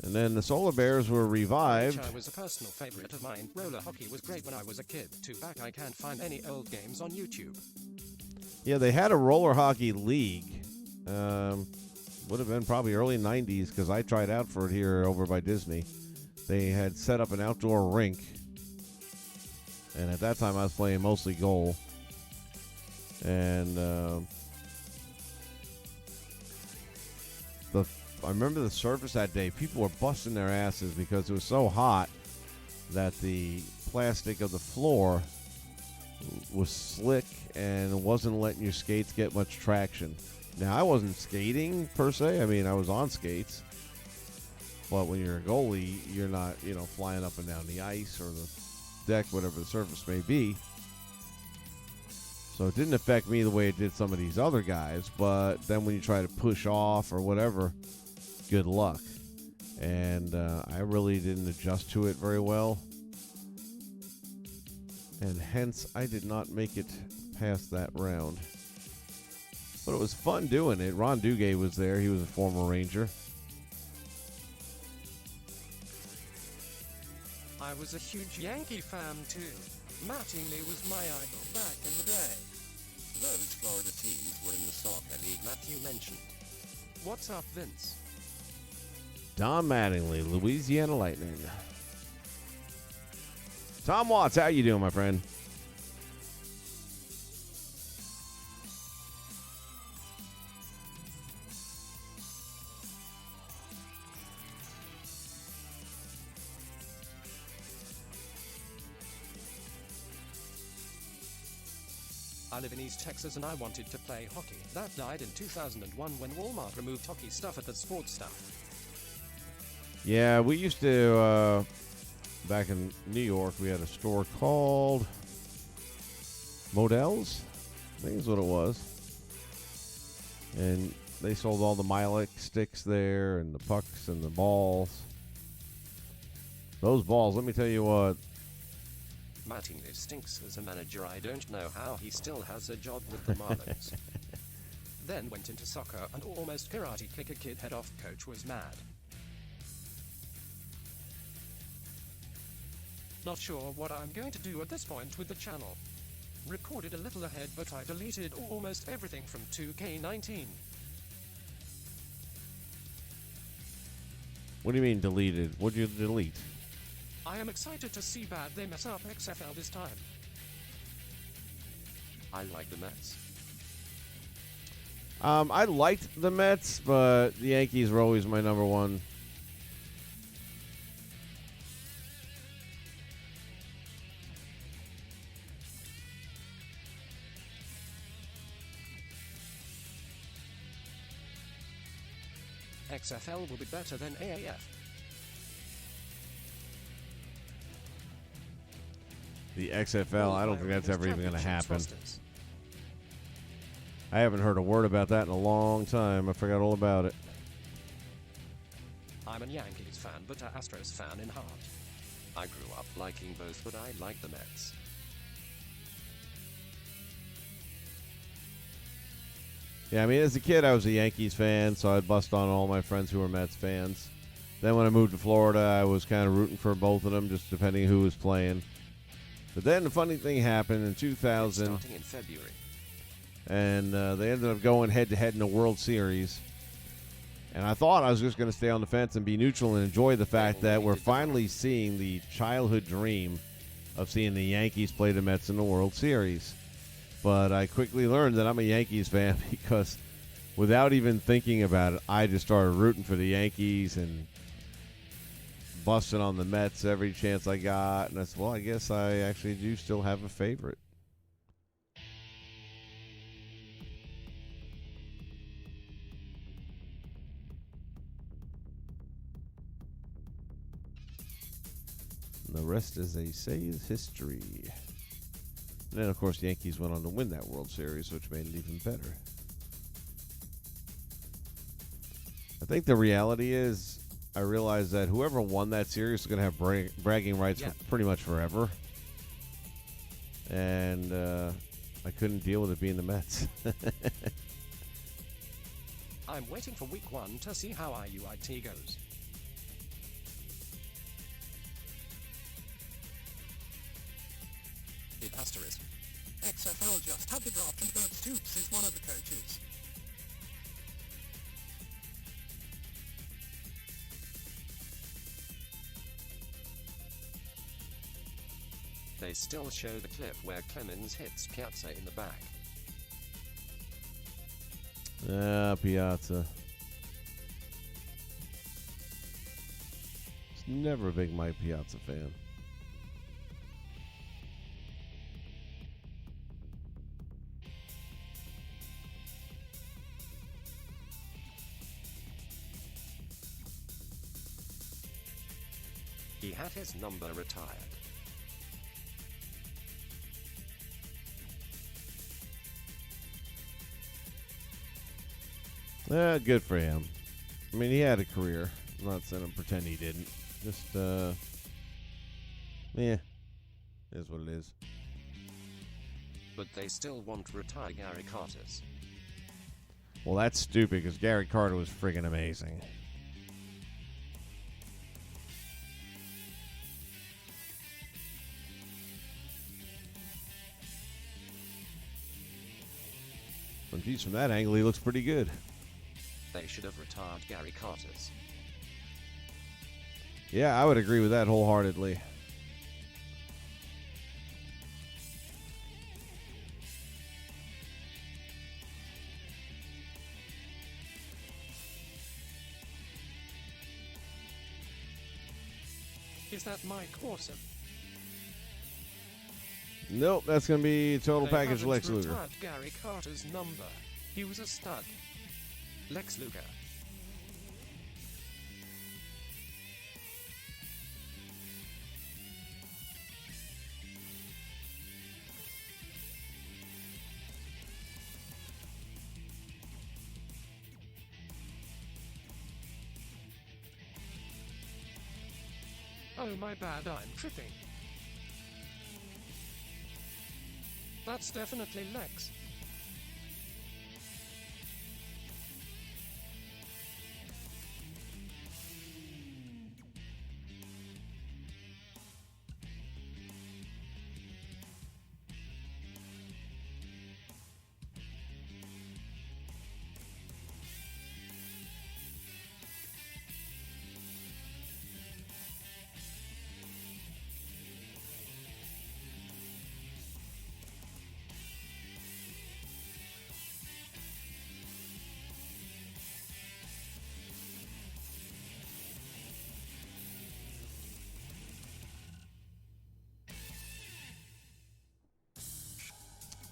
S2: And then the Solar Bears were revived.
S3: IHL was a personal favorite of mine. Roller hockey was great when I was a kid. Too bad I can't find any old games on YouTube.
S2: Yeah, they had a roller hockey league. Would have been probably early 90s because I tried out for it here over by Disney. They had set up an outdoor rink. And at that time, I was playing mostly goal. And I remember the surface that day. People were busting their asses because it was so hot that the plastic of the floor was slick and wasn't letting your skates get much traction. Now, I wasn't skating per se. I mean, I was on skates. But when you're a goalie, you're not, flying up and down the ice or the deck, whatever the surface may be. So it didn't affect me the way it did some of these other guys. But then when you try to push off or whatever, good luck. And I really didn't adjust to it very well. And hence, I did not make it past that round. But it was fun doing it. Ron Duguay was there. He was a former Ranger.
S3: I was a huge Yankee fan too. Mattingly was my idol back in the day.
S1: Those Florida teams were in the soccer league Matthew mentioned.
S3: What's up, Vince?
S2: Don Mattingly, Louisiana Lightning. Tom Watts, how you doing, my friend?
S3: I live in East Texas and I wanted to play hockey. That died in 2001 when Walmart removed hockey stuff at the sports stuff.
S2: Yeah, we used to, back in New York, we had a store called Modell's, I think is what it was. And they sold all the Milex sticks there and the pucks and the balls. Those balls, let me tell you what.
S3: Mattingly stinks as a manager. I don't know how he still has a job with the Marlins. Then went into soccer and almost karate kick a kid head off. Coach was mad. Not sure what I'm going to do at this point with the channel. Recorded a little ahead, but I deleted almost everything from 2K19.
S2: What do you mean deleted? What'd you delete?
S3: I am excited to see bad they mess up XFL this time.
S1: I like the Mets.
S2: I liked the Mets, but the Yankees were always my number one.
S3: XFL will be better than AAF.
S2: The XFL, I don't think that's ever even going to happen. I haven't heard a word about that in a long time. I forgot all about it.
S3: I'm a Yankees fan, but a Astros fan in heart.
S1: I grew up liking both, but I like the Mets.
S2: Yeah, I mean, as a kid, I was a Yankees fan, so I'd bust on all my friends who were Mets fans. Then when I moved to Florida, I was kind of rooting for both of them, just depending who was playing. But then the funny thing happened in 2000.
S1: Starting in February.
S2: And they ended up going head-to-head in the World Series. And I thought I was just going to stay on the fence and be neutral and enjoy the fact that we're finally seeing the childhood dream of seeing the Yankees play the Mets in the World Series. But I quickly learned that I'm a Yankees fan because without even thinking about it, I just started rooting for the Yankees and busting on the Mets every chance I got. And I said, well, I guess I actually do still have a favorite. And the rest, as they say, is history. And then, of course, the Yankees went on to win that World Series, which made it even better. I think the reality is I realized that whoever won that series is going to have bragging rights for pretty much forever. And I couldn't deal with it being the Mets.
S3: I'm waiting for week 1 to see how IUIT goes. Asterisk. XFL just had the draft and Bert Stoops is one of the coaches.
S1: They still show the clip where Clemens hits Piazza in the back.
S2: Piazza. Was never a big Mike Piazza fan.
S1: He had his number retired.
S2: Good for him. I mean, he had a career. I'm not saying I pretend he didn't. Just, is what it is.
S1: But they still want to retire Gary Carter's.
S2: Well, that's stupid because Gary Carter was friggin' amazing. Geez, from that angle, he looks pretty good.
S3: They should have retired Gary Carter's.
S2: Yeah, I would agree with that wholeheartedly.
S3: Is that Mike Awesome?
S2: Nope, that's going to be total
S3: They
S2: package
S3: haven't
S2: Lex Luger.
S3: retired Gary Carter's number. He was a stud. Lex Luger. Oh my bad, I'm tripping. That's definitely Lex.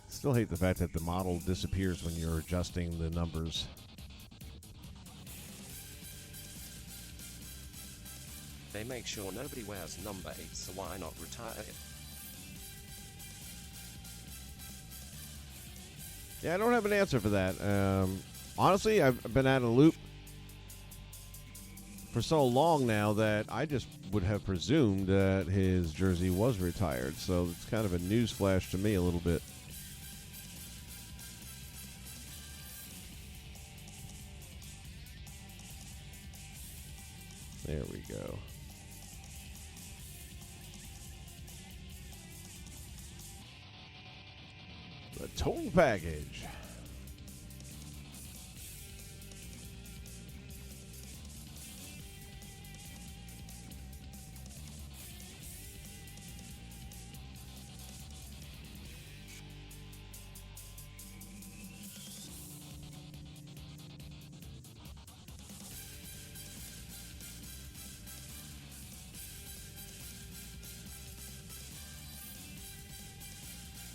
S2: Still hate the fact that the model disappears when you're adjusting the numbers.
S3: They make sure nobody wears number 8, so why not retire it?
S2: Yeah, I don't have an answer for that. Honestly, I've been out of the loop for so long now that I just would have presumed that his jersey was retired. So it's kind of a newsflash to me a little bit. There we go. The total package.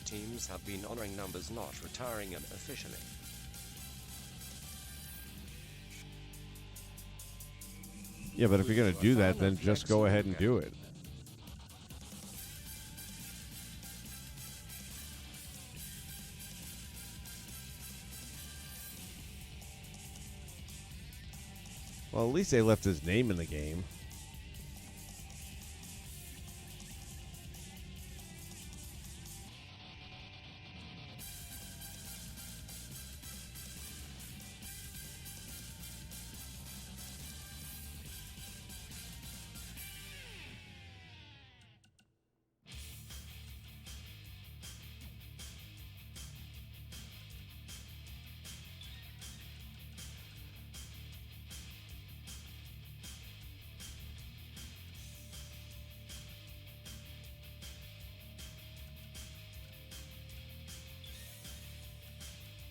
S3: Teams have been honoring numbers, not retiring them officially.
S2: Yeah, but if you're going to do that, then just go ahead and do it. Well, at least they left his name in the game.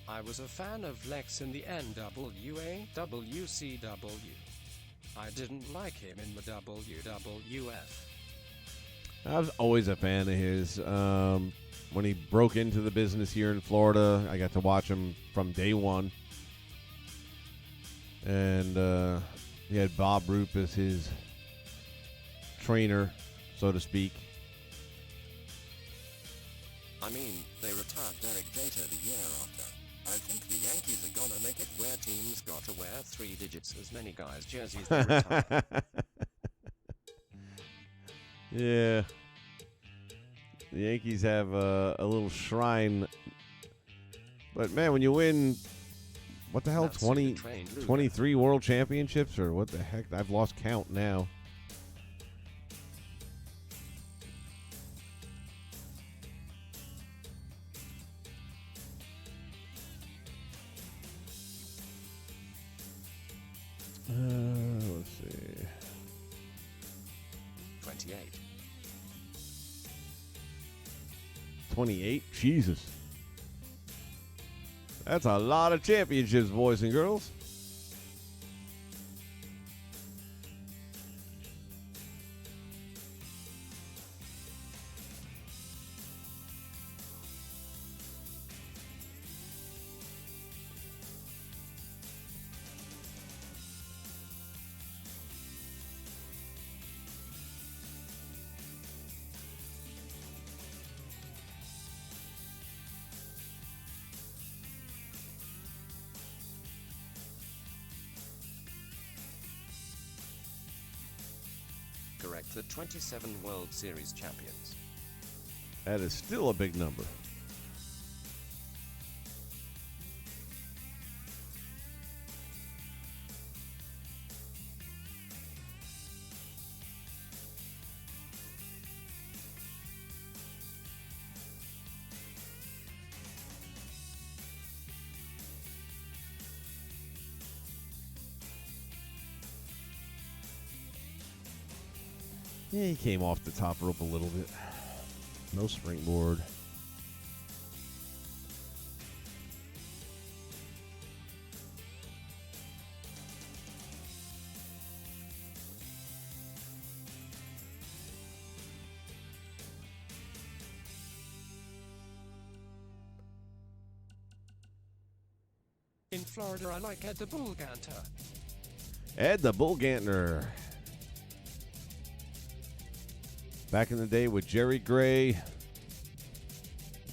S3: I was a fan of Lex in the NWA, WCW. I didn't like him in the WWF.
S2: I was always a fan of his. When he broke into the business here in Florida, I got to watch him from day one. And he had Bob Roop as his trainer, so to speak.
S3: I mean, they retired Derek Jeter the year after. I think the Yankees are gonna make it where teams got to wear 3 digits as many guys' jerseys they retire.
S2: Yeah. The Yankees have a little shrine. But, man, when you win, what the hell,
S3: That's
S2: 23 world championships? Or what the heck? I've lost count now.
S3: 28.
S2: 28? Jesus. That's a lot of championships, boys and girls.
S3: Correct, the 27 World Series champions.
S2: That is still a big number. Yeah, he came off the top rope a little bit. No springboard.
S3: In Florida, I like Ed the Bull Ganter.
S2: Ed the Bull Gantner. Back in the day with Jerry Gray.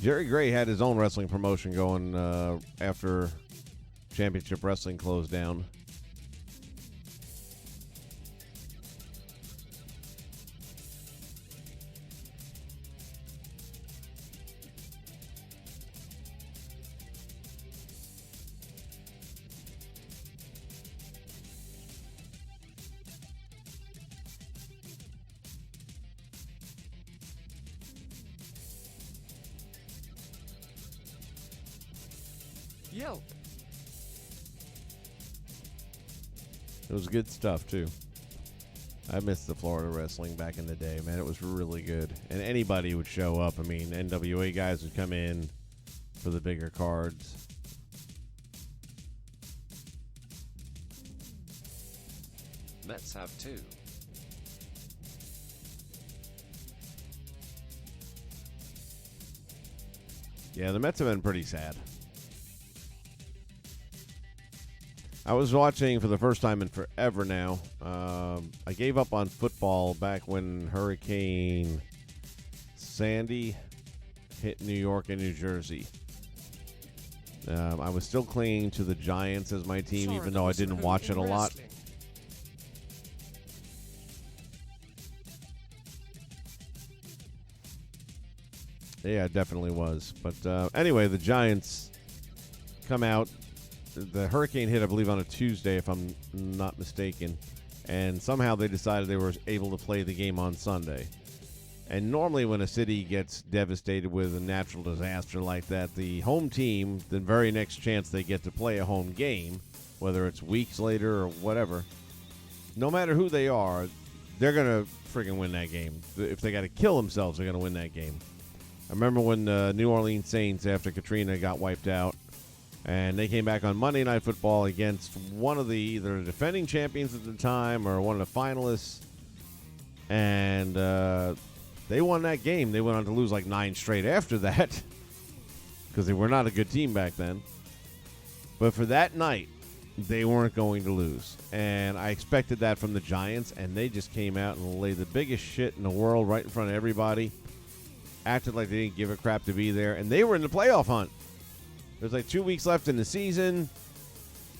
S2: Jerry Gray had his own wrestling promotion going after Championship Wrestling closed down.
S3: Yelp.
S2: It was good stuff, too. I missed the Florida wrestling back in the day, man. It was really good. And anybody would show up. I mean, NWA guys would come in for the bigger cards.
S3: Mets have two.
S2: Yeah, the Mets have been pretty sad. I was watching for the first time in forever now. I gave up on football back when Hurricane Sandy hit New York and New Jersey. I was still clinging to the Giants as my team,
S3: Sorry,
S2: even though I didn't watch it a lot.
S3: wrestling.
S2: Yeah, it definitely was. But anyway, the Giants come out. The hurricane hit, I believe, on a Tuesday, if I'm not mistaken. And somehow they decided they were able to play the game on Sunday. And normally when a city gets devastated with a natural disaster like that, the home team, the very next chance they get to play a home game, whether it's weeks later or whatever, no matter who they are, they're going to friggin' win that game. If they got to kill themselves, they're going to win that game. I remember when the New Orleans Saints, after Katrina got wiped out, and they came back on Monday Night Football against one of the either defending champions at the time or one of the finalists, and they won that game. They went on to lose like 9 straight after that because they were not a good team back then. But for that night, they weren't going to lose, and I expected that from the Giants, and they just came out and laid the biggest shit in the world right in front of everybody, acted like they didn't give a crap to be there, and they were in the playoff hunt. There's like 2 weeks left in the season,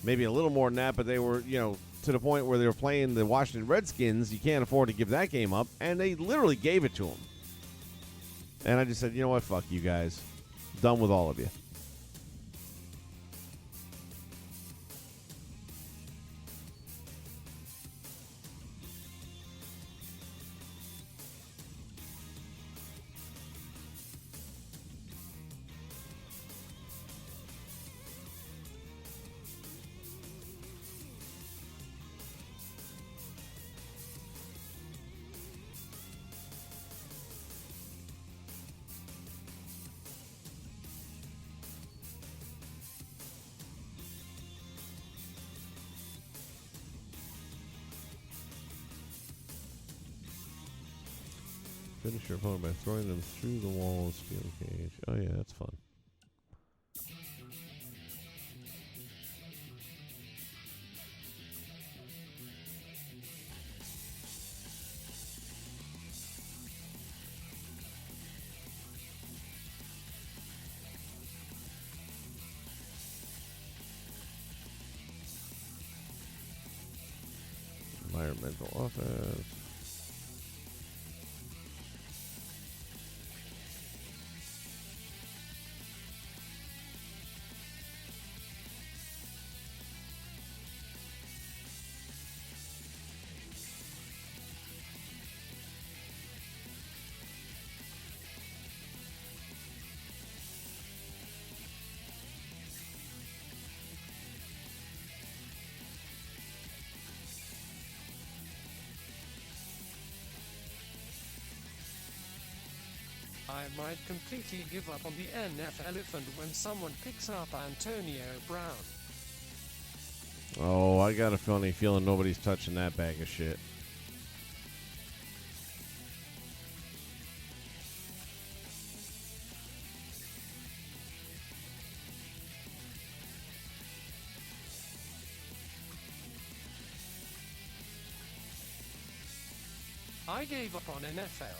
S2: maybe a little more than that, but they were, to the point where they were playing the Washington Redskins. You can't afford to give that game up, and they literally gave it to them. And I just said, you know what, fuck you guys. Done with all of you. Finish your opponent by throwing them through the wall of steel cage. Oh yeah, that's fun. Environmental offense.
S3: I might completely give up on the NF elephant when someone picks up Antonio Brown.
S2: Oh, I got a funny feeling nobody's touching that bag of shit.
S3: I gave up on NFL.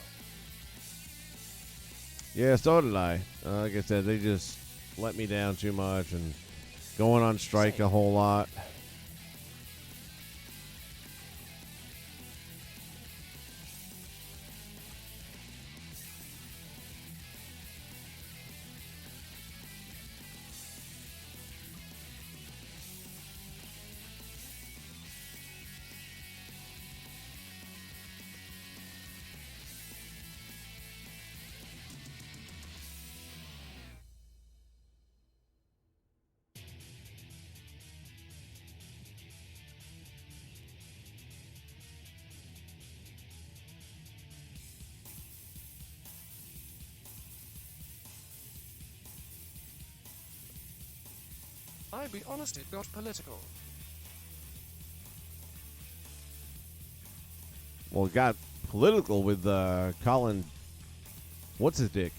S2: Yeah, so did I. Like I said, they just let me down too much and going on strike a whole lot.
S3: I'll be honest, it got political.
S2: Well, it got political with Colin. What's his dick?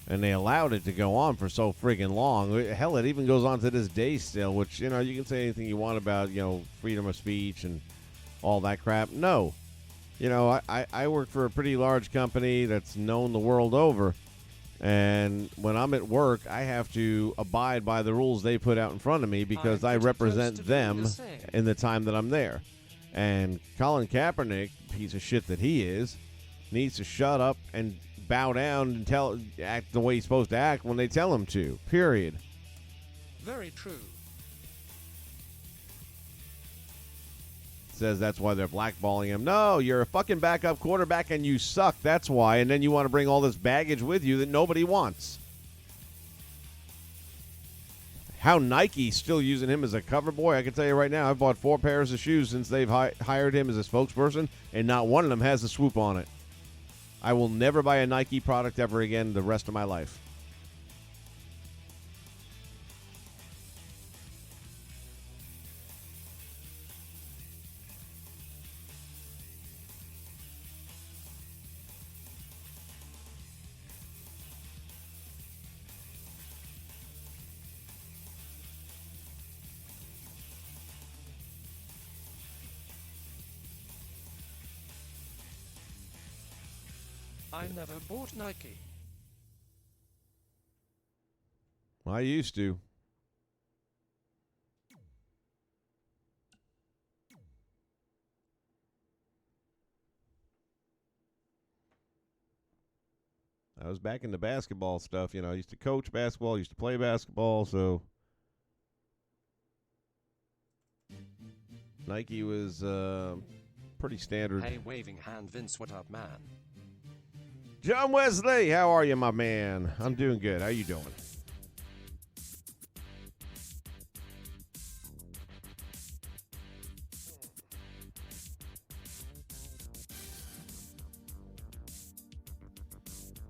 S2: And they allowed it to go on for so friggin' long. Hell, it even goes on to this day still, which, you know, you can say anything you want about, you know, freedom of speech and all that crap. No. You know, I work for a pretty large company that's known the world over. And when I'm at work, I have to abide by the rules they put out in front of me because I represent them in the time that I'm there. And Colin Kaepernick, piece of shit that he is, needs to shut up and bow down and act the way he's supposed to act when they tell him to. Period.
S3: Very true.
S2: Says that's why they're blackballing him. No, you're a fucking backup quarterback and you suck. That's why. And then you want to bring all this baggage with you that nobody wants. How Nike's still using him as a cover boy, I can tell you right now, I've bought 4 pairs of shoes since they've hired him as a spokesperson, and not one of them has the swoop on it. I will never buy a Nike product ever again the rest of my life.
S3: I never bought Nike.
S2: I used to. I was back into basketball stuff. You know, I used to coach basketball, used to play basketball, so Nike was pretty standard.
S3: Hey, waving hand Vince, what up, man?
S2: John Wesley, how are you, my man? I'm doing good. How you doing?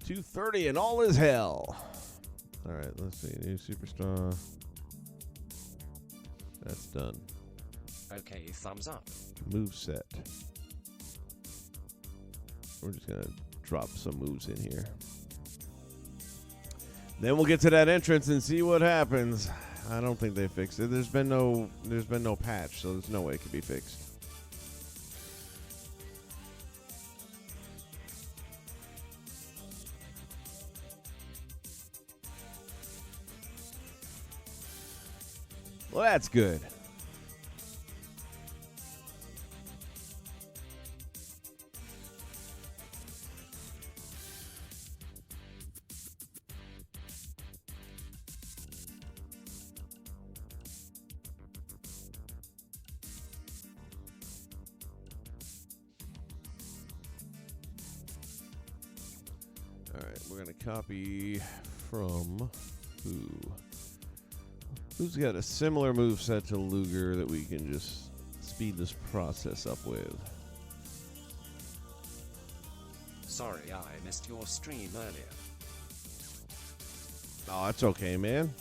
S2: $230 and all is hell. All right, let's see. New superstar. That's done.
S3: Okay, thumbs up.
S2: Moveset. We're just gonna drop some moves in here. Then we'll get to that entrance and see what happens. I don't think they fixed it. There's been no patch, so there's no way it could be fixed. Well, that's good. All right, we're going to copy from who? Who's got a similar moveset to Luger that we can just speed this process up with?
S3: Sorry, I missed your stream earlier.
S2: Oh, that's okay, man.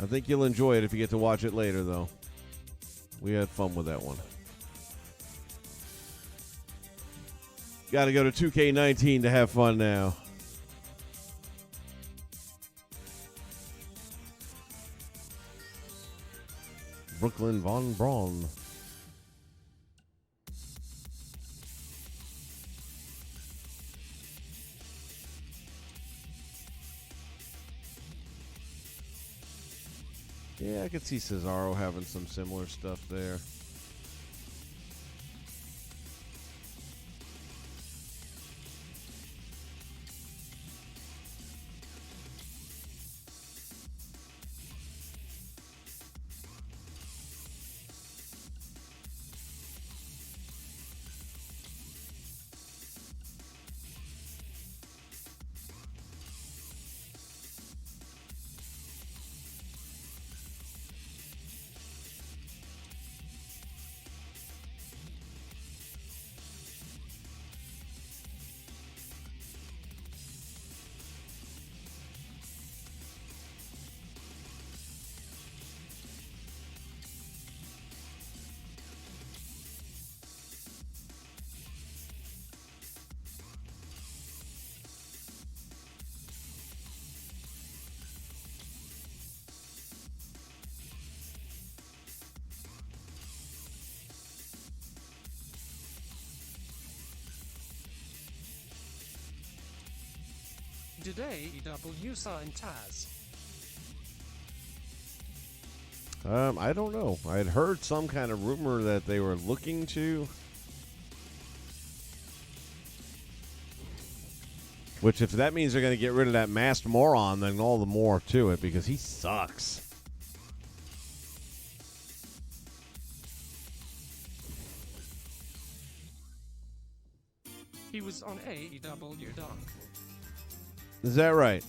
S2: I think you'll enjoy it if you get to watch it later, though. We had fun with that one. Got to go to 2K19 to have fun now. Brooklyn Von Braun. Yeah, I could see Cesaro having some similar stuff there.
S3: Did AEW sign Taz?
S2: I don't know. I had heard some kind of rumor that they were looking to. Which, if that means they're going to get rid of that masked moron, then all the more to it, because he sucks.
S3: He was on AEW Dark.
S2: Is that right?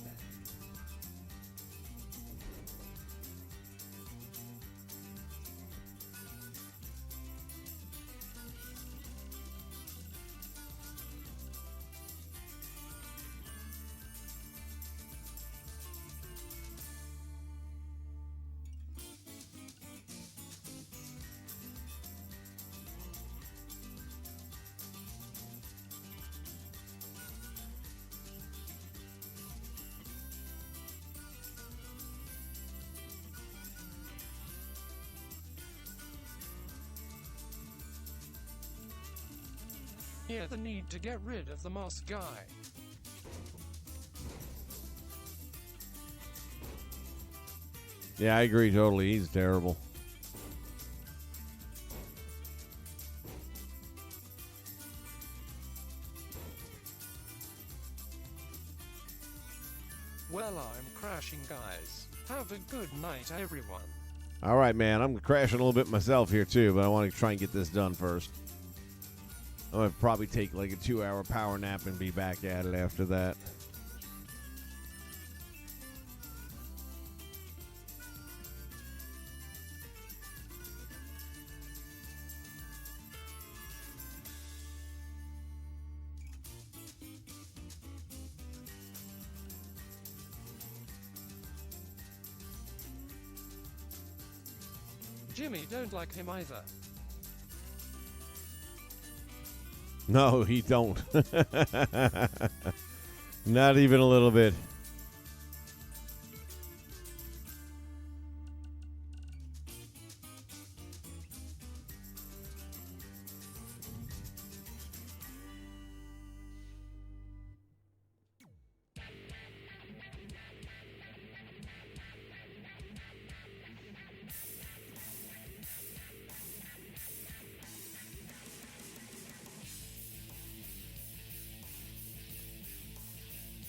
S3: Hear the need to get rid of the mask guy.
S2: Yeah, I agree totally. He's terrible.
S3: Well, I'm crashing, guys. Have a good night, everyone.
S2: All right, man. I'm crashing a little bit myself here, too, but I want to try and get this done first. I'm going to probably take like a 2-hour power nap and be back at it after that.
S3: Jimmy don't like him either.
S2: No, he don't. Not even a little bit.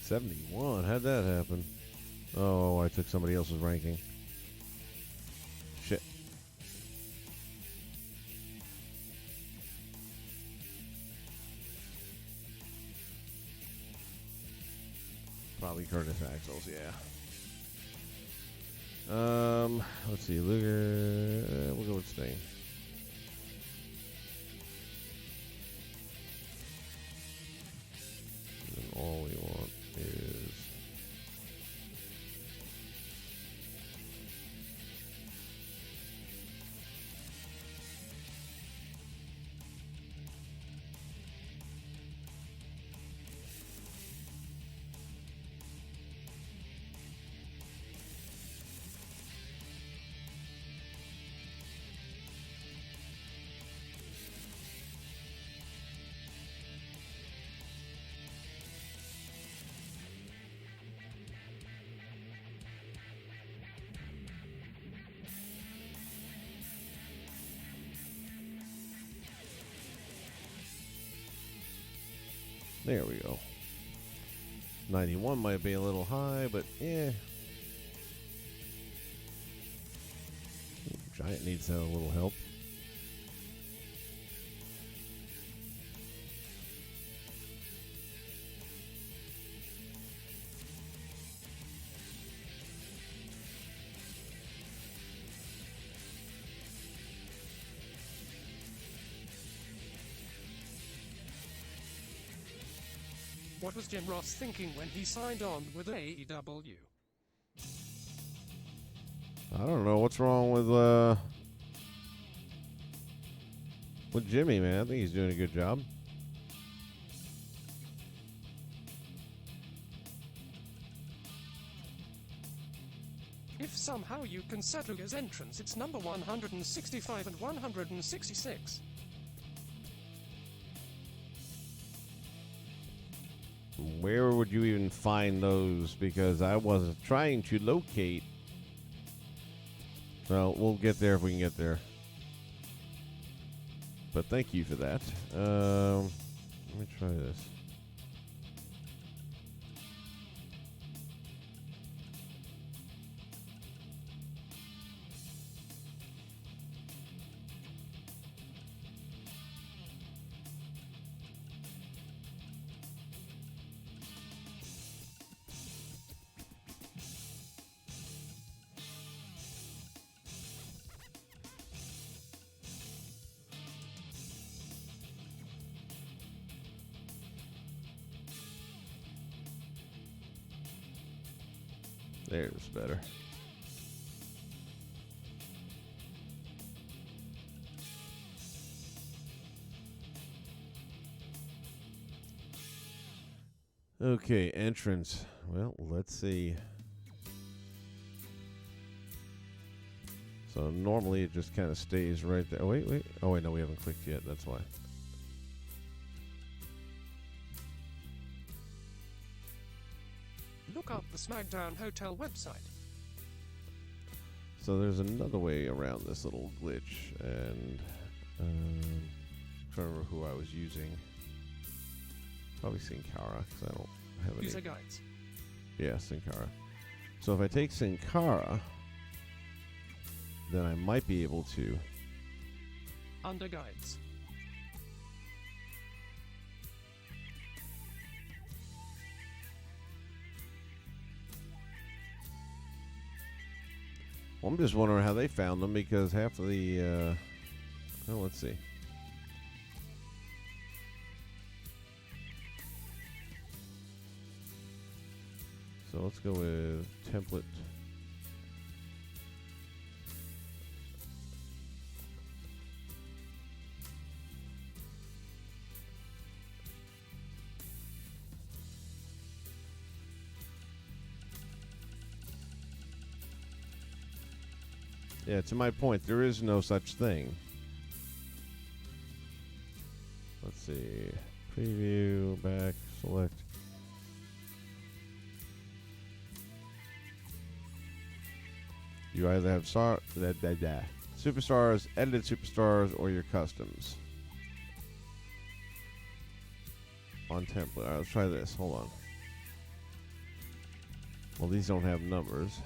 S2: $71. How'd that happen? Oh, I took somebody else's ranking. Shit. Probably Curtis Axel's, yeah. Let's see. Luger. We'll go with Sting. And all we want is there we go. 91 might be a little high, but yeah. Giant needs to have a little help.
S3: What was Jim Ross thinking when he signed on with AEW?
S2: I don't know what's wrong with Jimmy, man. I think he's doing a good job.
S3: If somehow you can settle his entrance, it's number 165 and 166.
S2: Where would you even find those? Because I was trying to locate. Well, we'll get there if we can get there. But thank you for that. Let me try this. There's better. Okay, entrance. Well, let's see. So normally it just kind of stays right there. Oh, wait. Oh, wait, no, we haven't clicked yet. That's why.
S3: Look up the SmackDown Hotel website.
S2: So there's another way around this little glitch, and trying to remember who I was using. Probably Sin Cara, because I don't have any.
S3: User guides.
S2: Yeah, Sin Cara. So if I take Sin Cara, then I might be able to.
S3: Under guides.
S2: Well, I'm just wondering how they found them, because half of the, well, let's see. So let's go with template. Yeah, to my point, there is no such thing. Let's see. Preview, back, select. You either have superstars, edited superstars, or your customs. On template. All right, let's try this. Hold on. Well, these don't have numbers.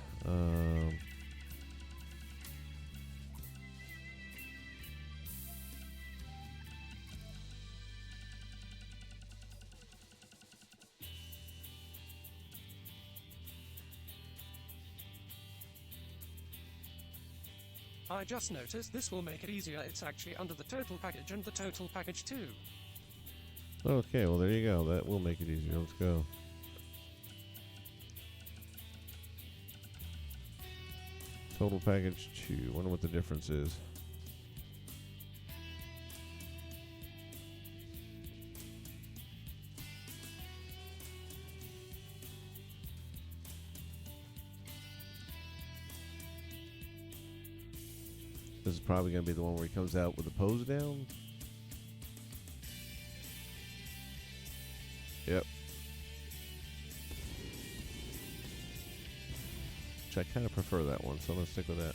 S3: I just noticed this will make it easier. It's actually under the total package and the total package too.
S2: Okay, well, there you go. That will make it easier. Let's go. Total package 2. Wonder what the difference is. This is probably going to be the one where he comes out with the pose down. Yep. Which I kind of prefer that one, so I'm going to stick with that.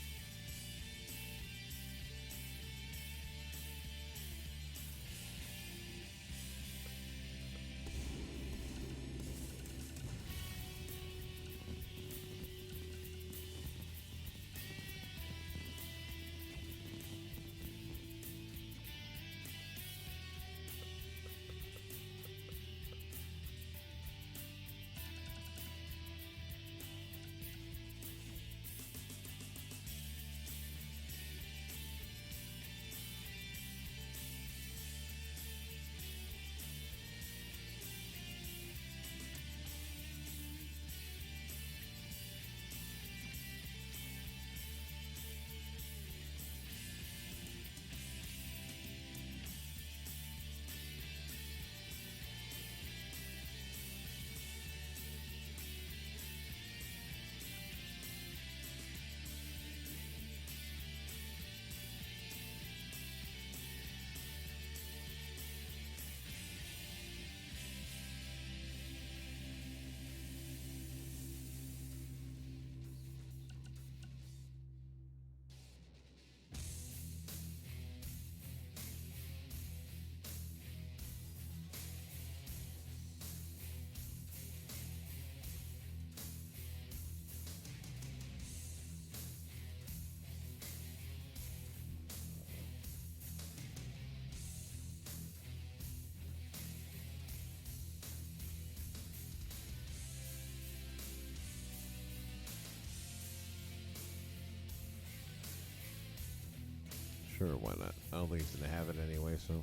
S2: Sure, why not? I don't think he's going to have it anyway, so.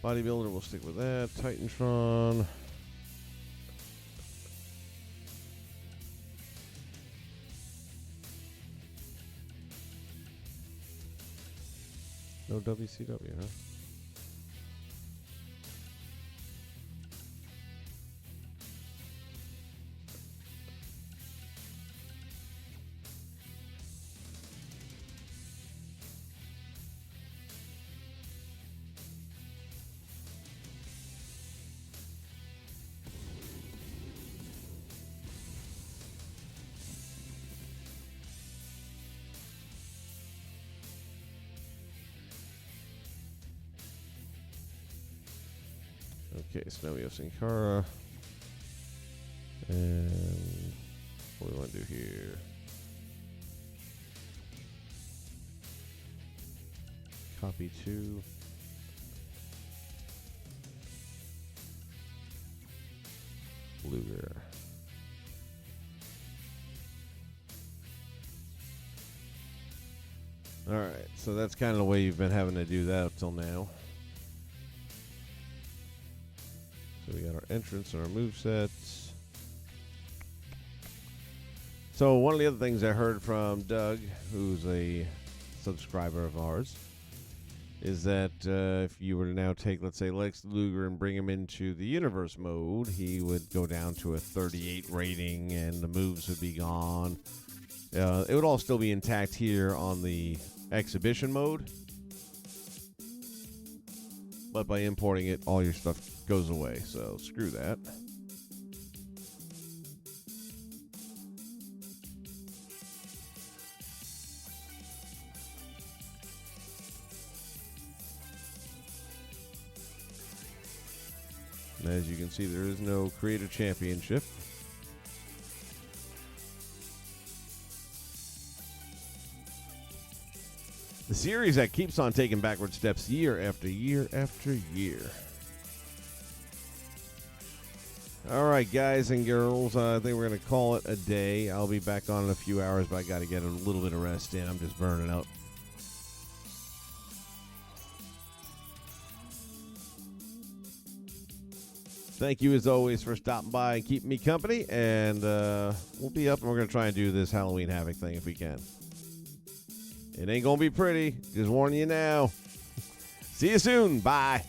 S2: Bodybuilder, we'll stick with that. Titantron. No WCW, huh? Okay, so now we have Sin Cara. And what do we want to do here? Copy 2. Luger. Alright, so that's kind of the way you've been having to do that up till now. So we got our entrance and our movesets. So one of the other things I heard from Doug, who's a subscriber of ours, is that if you were to now take, let's say, Lex Luger and bring him into the universe mode, he would go down to a 38 rating and the moves would be gone. It would all still be intact here on the exhibition mode. But by importing it, all your stuff goes away. So screw that. And as you can see, there is no Creator Championship. The series that keeps on taking backward steps year after year after year. All right, guys and girls, I think we're going to call it a day. I'll be back on in a few hours, but I got to get a little bit of rest in. I'm just burning out. Thank you, as always, for stopping by and keeping me company. And we'll be up, and we're going to try and do this Halloween Havoc thing if we can. It ain't going to be pretty. Just warning you now. See you soon. Bye.